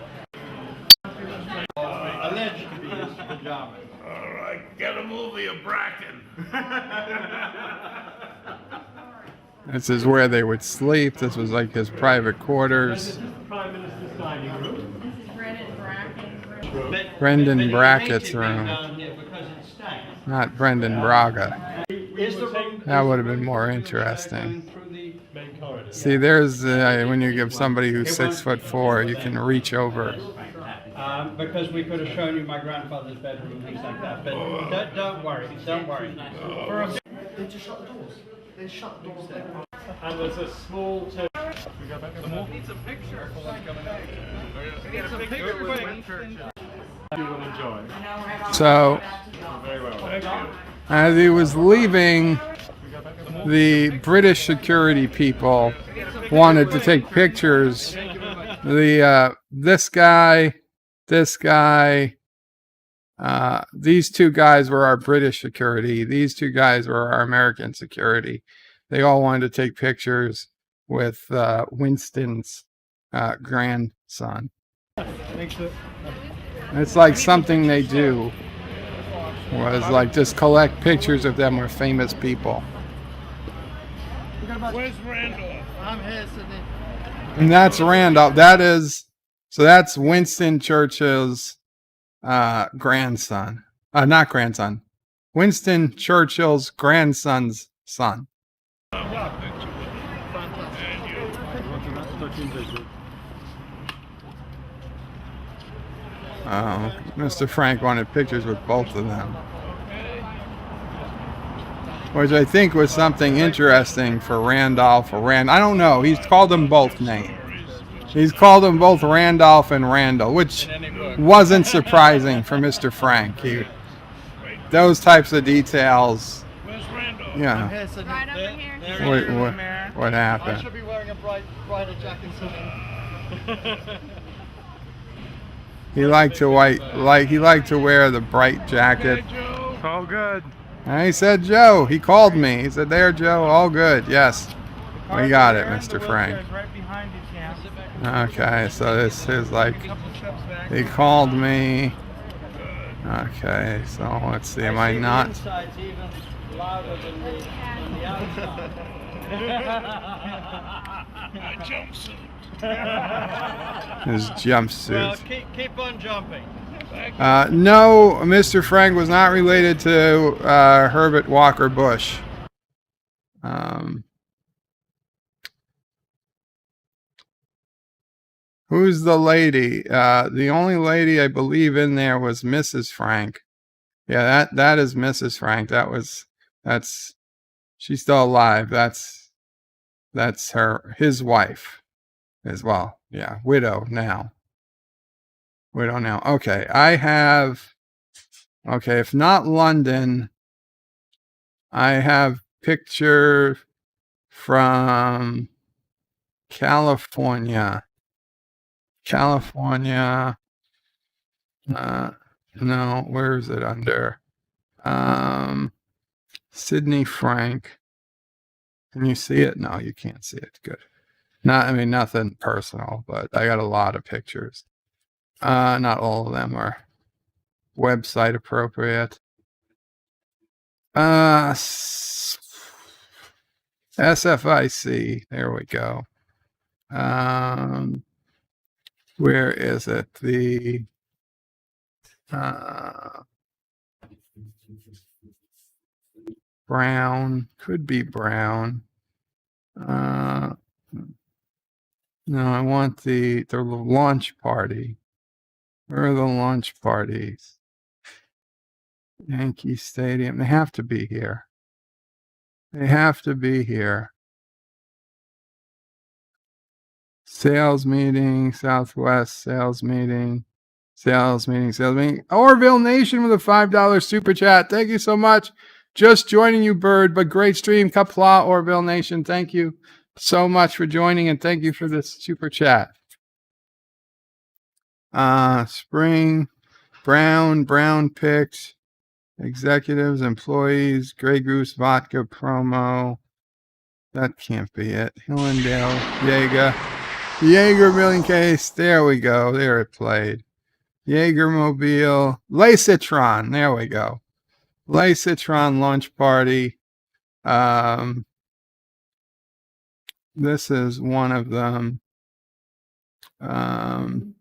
Alleged to be his pajamas. All right, get a movie of Bracken. This is where they would sleep. This was like his private quarters. Prime Minister's dining room. Brendan Brackett's room. Not Brendan Braga. That would have been more interesting. See, there's when you give somebody who's 6'4", you can reach over. Because we could have shown you my grandfather's bedroom and things like that. But don't worry, don't worry. They just shut the doors. They shut the doors there. And there's a small table. We go back needs a picture. It's a picture with Churchill. You will enjoy. So, Very well. as he was leaving, the British security people wanted to take pictures. This guy, these two guys were our British security. These two guys were our American security. They all wanted to take pictures with Winston's grandson. It's like something they do was like just collect pictures of them with famous people. Where's Randolph? I'm here, Sidney. And that's Randolph. That's Winston Churchill's grandson. Not grandson. Winston Churchill's grandson's son. Mr. Frank wanted pictures with both of them. Which I think was something interesting for Randolph or I don't know. He's called them both names. He's called them both Randolph and Randall, which wasn't surprising for Mr. Frank. Those types of details, yeah. What happened? I should be wearing a brighter jacket soon. He liked to wear the bright jacket. All good. And he said, Joe. He called me. He said, there, Joe. All good. Yes. We got it, Mr. Frank. Okay, so this is like, he called me. Okay, so let's see. Am I not? The inside's even louder than the outside. His jumpsuit. Well, keep on jumping. No, Mr. Frank was not related to Herbert Walker Bush. Who's the lady? The only lady I believe in there was Mrs. Frank. Yeah, that is Mrs. Frank. That's she's still alive. That's his wife as well. Yeah, widow now. Widow now. Okay, if not London, I have picture from California. No, where is it under? Sidney Frank. Can you see it? No, you can't see it. Good. Nothing personal, but I got a lot of pictures. Not all of them are website appropriate. SFIC. There we go. Where is it? The Brown, could be Brown. No, I want the launch party. Where are the launch parties? Yankee Stadium. They have to be here. They have to be here. Sales meeting, Southwest sales meeting. Orville Nation with a $5 super chat. Thank you so much. Just joining you, Bird, but great stream. Qapla, Orville Nation. Thank you so much for joining, and thank you for this super chat. Spring, Brown picks, executives, employees, Grey Goose vodka promo. That can't be it. Hillendale, Jaeger milling case. There we go. There it played. Jaeger Mobile, Le Citron. There we go. Le Citron lunch party. This is one of them. I'm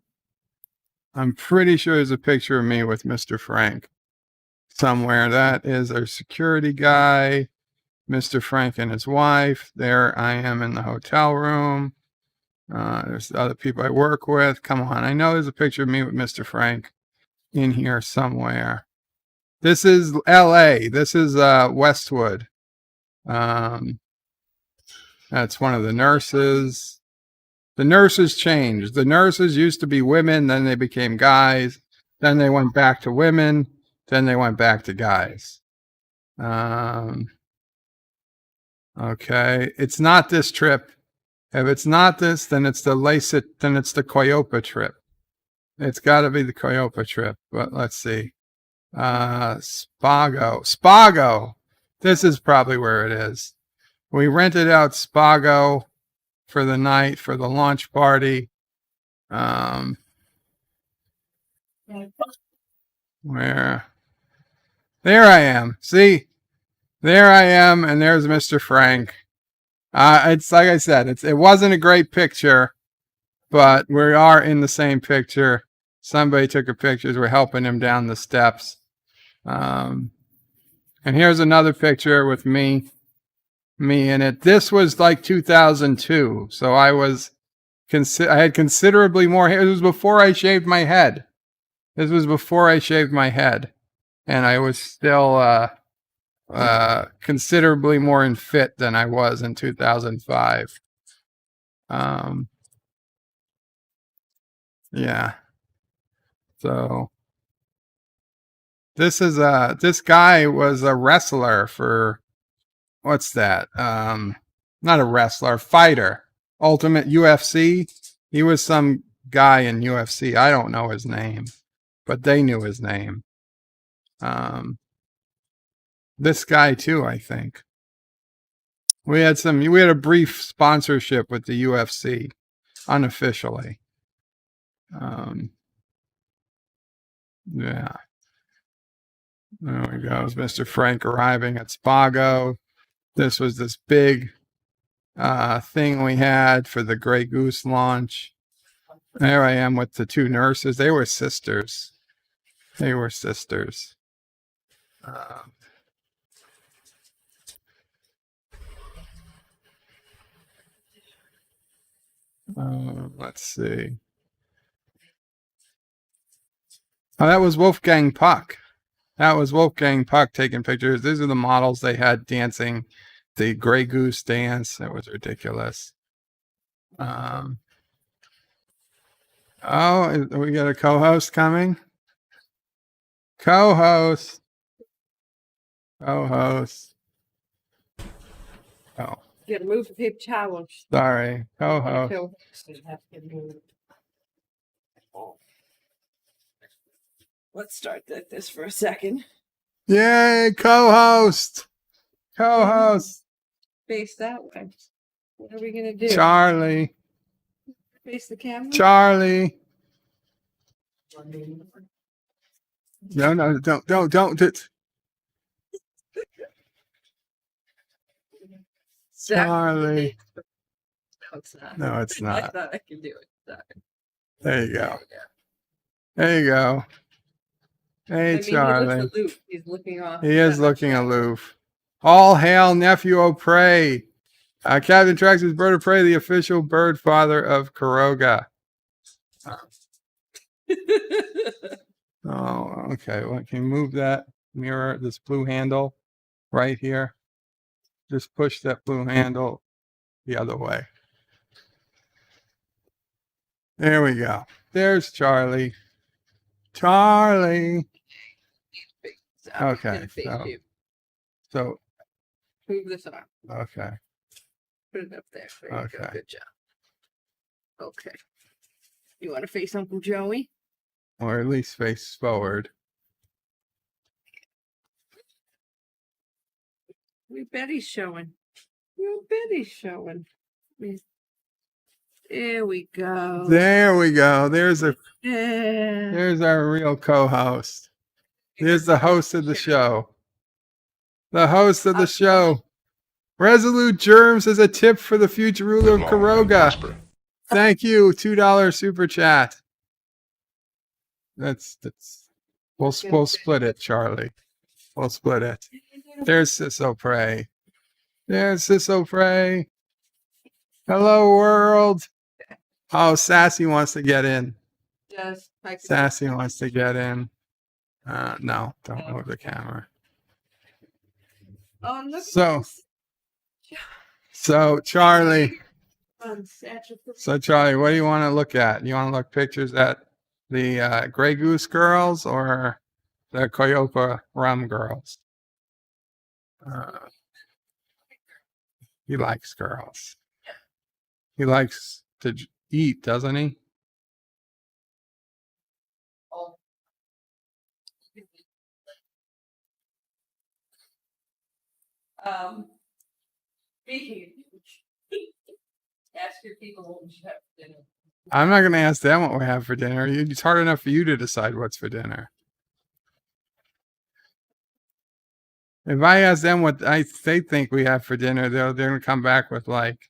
pretty sure there's a picture of me with Mr. Frank somewhere. That is our security guy, Mr. Frank and his wife. There I am in the hotel room. There's the other people I work with. Come on. I know there's a picture of me with Mr. Frank in here somewhere. This is LA. This is Westwood. That's one of the nurses. The nurses changed. The nurses used to be women, then they became guys. Then they went back to women. Then they went back to guys. Okay. It's not this trip. If it's not this, then it's the Qapla trip. It's got to be the Qapla trip. But let's see. Spago. This is probably where it is. We rented out Spago for the night for the launch party. Where? There I am. See? There I am, and there's Mr. Frank. It's like I said, it wasn't a great picture, but we are in the same picture. Somebody took a picture. We're helping him down the steps. And here's another picture with me in it. This was like 2002, so I had considerably more hair. It was before I shaved my head. And I was still considerably more in fit than I was in 2005. Yeah. So this guy was a wrestler for, what's that? Not a wrestler, fighter. Ultimate UFC. He was some guy in UFC. I don't know his name, but they knew his name. This guy too, I think. We had a brief sponsorship with the UFC, unofficially. Yeah. There we go. Mr. Frank arriving at Spago. This was this big thing we had for the Grey Goose launch. There I am with the two nurses. They were sisters. They were sisters. Let's see. Oh, that was Wolfgang Puck. That was Wolfgang Puck taking pictures. These are the models they had dancing the Grey Goose dance. That was ridiculous. Oh, we got a co-host coming. Co-host. Co-host. Oh, You gotta move the paper towels. sorry. Co-host. Let's start this for a second. Yay, co-host. Co-host. Face that way. What are we gonna do? Charlie. Face the camera? Charlie. No, don't. Charlie. No, it's not. No, it's I not. thought I could do it. Sorry. There you go. There you go. Hey, I mean, Charlie. he looks aloof. He's looking off. He is looking aloof. All hail nephew O' Prey. Captain Trax is Bird of Prey, the official bird father of Kuroga. Oh, okay. Well, can you move that mirror, this blue handle right here? Just push that blue handle the other way. There we go. There's Charlie. Charlie. Okay. So, Move this arm. okay. Put it up there. There you go. Okay. Good job. Okay. You want to face Uncle Joey? Or at least face forward. We bet he's showing. You bet he's showing. There we go. There we go. There's Yeah. there's our real co-host. There's the host of the show. The host of the show. Resolute Germs is a tip for the future ruler of Kuroga. Thank you. $2 super chat. That's we'll split it, Charlie. We'll split it. There's Sisso Prey. There's Sisso Prey. Hello, world. Oh, Sassy wants to get in. Yes. Sassy wants to get in. No, don't move the camera. Oh, look. So Charlie. So Charlie, what do you want to look at? You want to look pictures at the Grey Goose girls or the Qapla Rum girls? He likes girls. He likes to eat, doesn't he? Speaking of which, ask your people what we should have for dinner. I'm not going to ask them what we have for dinner. It's hard enough for you to decide what's for dinner. If I ask them what they think we have for dinner, they're going to come back with like,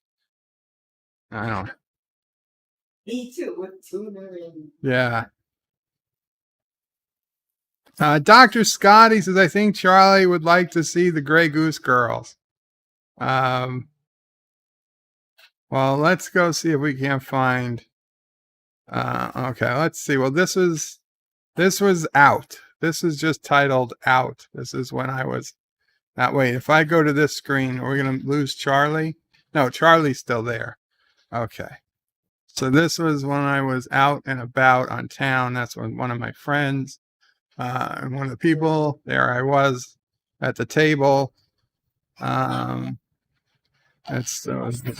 I don't know. Me too, with tuna and Yeah. Dr. Scotty says, I think Charlie would like to see the Grey Goose girls. Well, let's go see if we can't find. Okay, let's see. Well, this was out. This is just titled Out. This is when I was that way. If I go to this screen, are we going to lose Charlie? No, Charlie's still there. Okay. So this was when I was out and about on town. That's when one of my friends and one of the people, there I was at the table. That's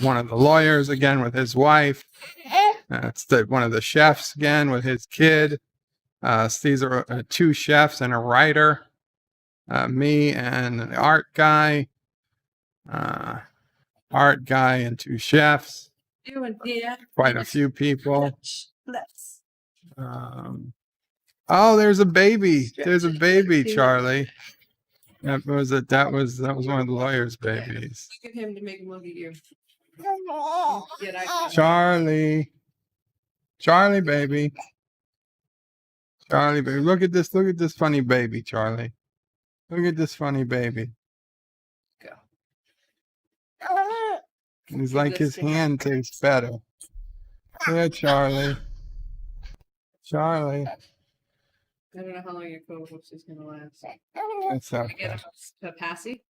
one of the lawyers again with his wife. That's one of the chefs again with his kid. These are two chefs and a writer. Me and the art guy. Art guy and two chefs. You and Dad. Quite a few people. Oh, there's a baby. There's a baby, Charlie. That was one of the lawyer's babies. Look at him to make him look at you. Get Charlie. Charlie, baby. Charlie, baby. Look at this. Look at this funny baby, Charlie. Look at this funny baby. He's like his hand tastes better. Yeah, Charlie. Charlie. I don't know how long your co-host is gonna last. That's okay. Get a passy?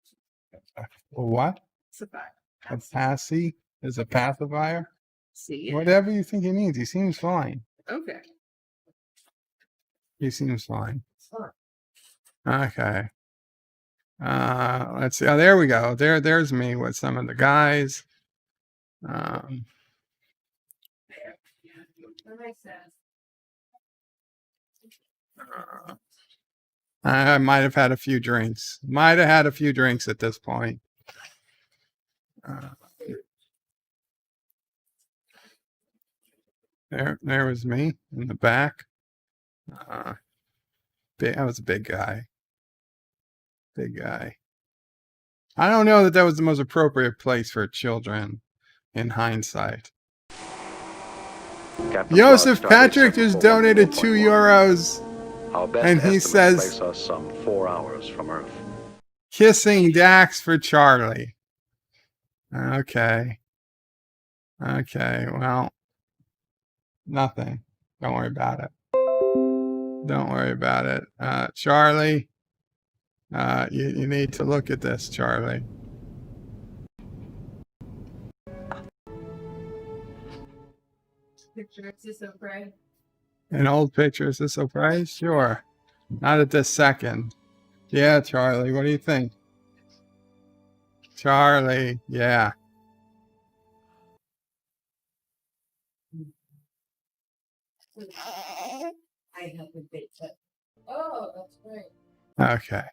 What? It's a fact. A passy is a pacifier? See? Whatever you think he needs. He seems fine. Okay. He seems fine. Okay. Let's see. Oh, there we go. There's me with some of the guys. That makes sense. I might have had a few drinks. Might have had a few drinks at this point. There was me in the back. I was a big guy. Big guy. I don't know that was the most appropriate place for children in hindsight. Joseph Patrick just donated €2. And he says, place us some 4 hours from Earth. Kissing Dax for Charlie. Okay. Okay, well, nothing. Don't worry about it. Don't worry about it. Charlie, you need to look at this, Charlie. Picture, is this okay? An old picture, is this okay? Sure. Not at this second. Yeah, Charlie, what do you think? Charlie, yeah. I have a big tip. Oh, that's great. Okay.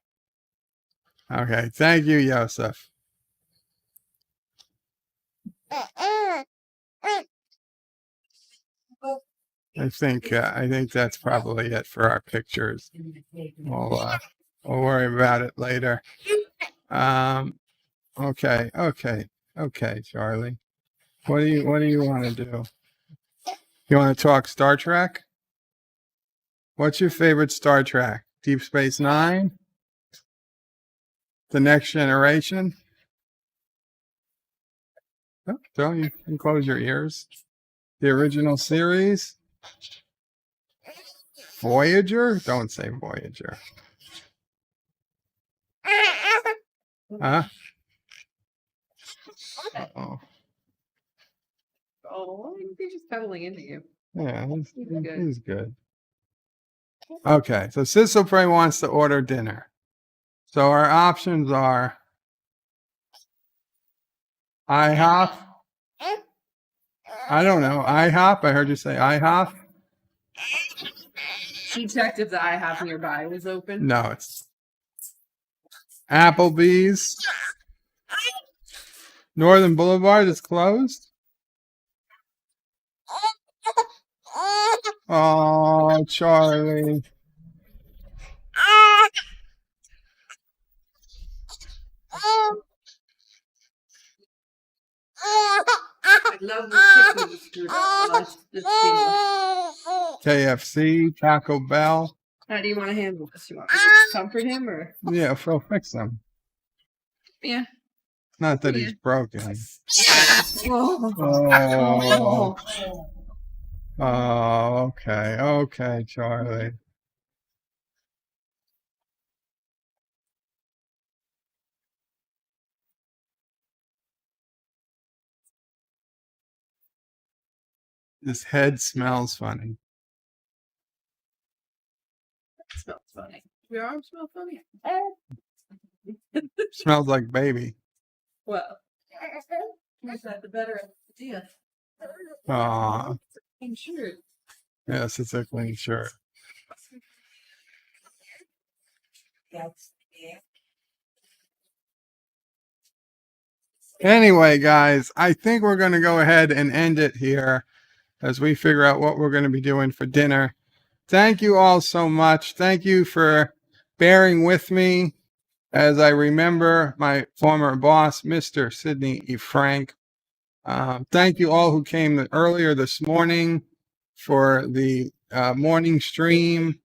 Okay, thank you, Joseph. I think that's probably it for our pictures. We'll worry about it later. Okay, Charlie. What do you want to do? You want to talk Star Trek? What's your favorite Star Trek? Deep Space Nine? The Next Generation? Oh, so you can close your ears. The original series? Voyager? Don't say Voyager. Huh? Uh-oh. Oh, they're just cuddling into you. Yeah, he's good. Okay, so Sissel Prey wants to order dinner. So our options are IHOP. I don't know. IHOP? I heard you say IHOP. She checked if the IHOP nearby was open. No, it's Applebee's. Northern Boulevard is closed. Oh, Charlie. I love the chicken. KFC, Taco Bell. How do you want to handle this? You want me to comfort him or? Yeah, we'll fix them. Yeah. Not that he's broken. Oh. Oh, okay. Okay, Charlie. His head smells funny. That smells funny. Your arms smell funny. Smells like baby. Well, who's had the better idea? Aw. Clean shirt. Yes, it's a clean shirt. Anyway, guys, I think we're going to go ahead and end it here as we figure out what we're going to be doing for dinner. thank you all so much. Thank you for bearing with me as I remember my former boss, Mr. Sidney E. Frank. Thank you all who came earlier this morning for the morning stream.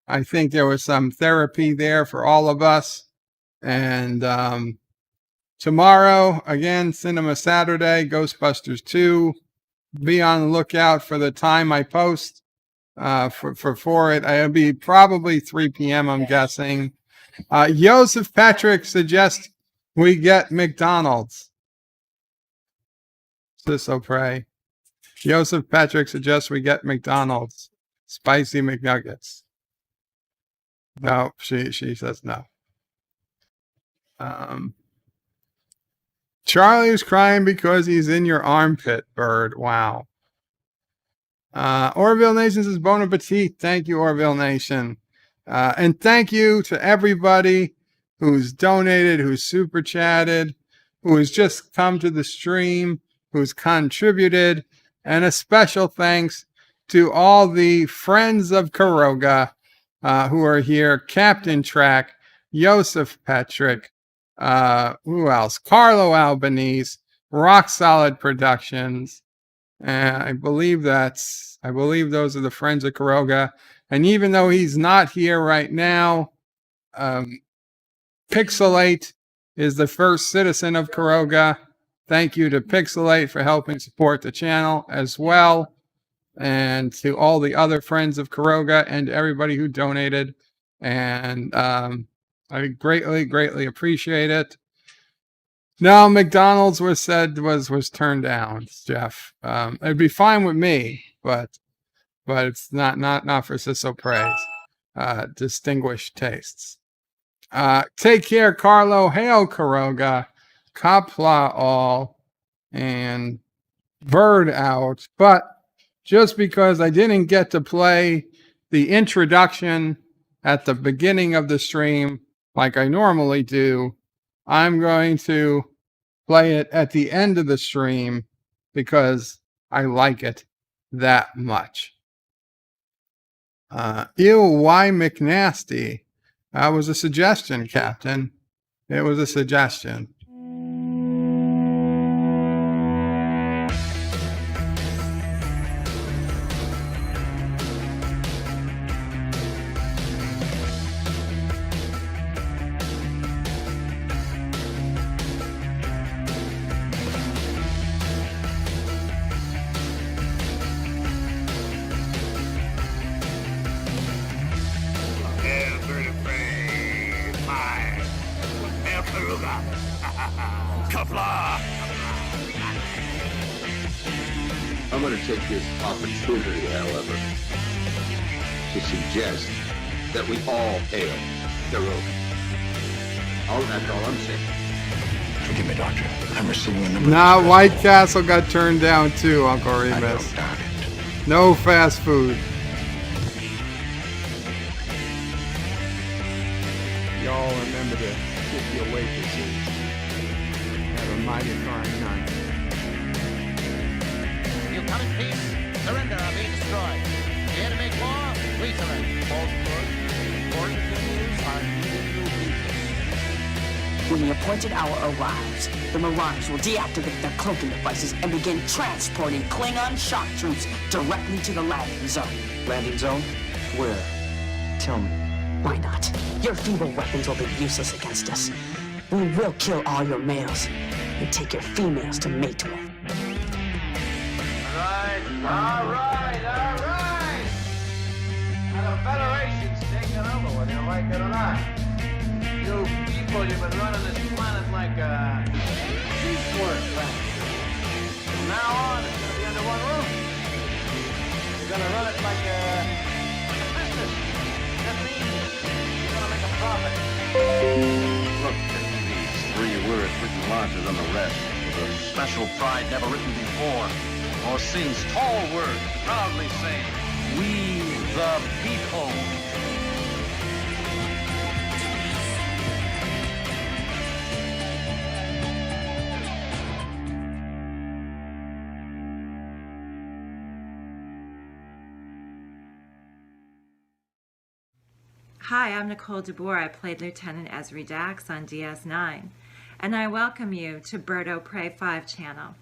I think there was some therapy there for all of us. And tomorrow, again, Cinema Saturday, Ghostbusters 2. Be on the lookout for the time I post for it. It'll be probably 3 p.m., I'm guessing. Joseph Patrick suggests we get McDonald's. So pray. Joseph Patrick suggests we get McDonald's. Spicy McNuggets. No, she says no. Charlie was crying because he's in your armpit, Bird. Wow. Orville Nation says bon appetit. Thank you, Orville Nation. And thank you to everybody who's donated, who's super chatted, who has just come to the stream, who's contributed, and a special thanks to all the friends of Karoga who are here. Captain Track, Joseph Patrick, who else? Carlo Albanese, Rock Solid Productions. I believe those are the friends of Karoga. And even though he's not here right now, Pixelate is the first citizen of Karoga. Thank you to Pixelate for helping support the channel as well. And to all the other friends of Karoga and everybody who donated. And I greatly appreciate it. No, McDonald's was turned down, Jeff. It'd be fine with me, but it's not for Sisso Praise. Distinguished tastes. Take care, Carlo. Hail Karoga. Qapla All. And Bird out. But just because I didn't get to play the introduction at the beginning of the stream like I normally do, I'm going to play it at the end of the stream because I like it that much. Ew, why McNasty? That was a suggestion, Captain. It was a suggestion. I'm going to take this opportunity, however, to suggest that we all hail Karoga. That's all I'm saying. Forgive me, Doctor. I'm receiving a number Nah, White Castle got turned down too, Uncle Remus. No fast food. Y'all remember to tip your waitresses. Have a mighty fine night. You come in peace, surrender or be destroyed. Here to make war, we surrender. False continues are needed you weakness. When the appointed hour arrives, the Marauders will deactivate their cloaking devices and begin transporting Klingon shock troops directly to the landing zone. Landing zone? Where? Tell me. Why not? Your feeble weapons will be useless against us. We will kill all your males and take your females to mate with. All right. Now the Federation's taking over, whether you like it or not. You people, you've been running this planet like a teamwork planet. From now on, it's going to be under one roof. You're going to run it like a business. That means you're going to make a profit. Look at these 3 words written larger than the rest, with a special pride never written before or since. Tall words proudly saying, "We the people." Hi, I'm Nicole DeBoer. I played Lieutenant Esri Dax on DS9, and I welcome you to Birdo Prey 5 channel.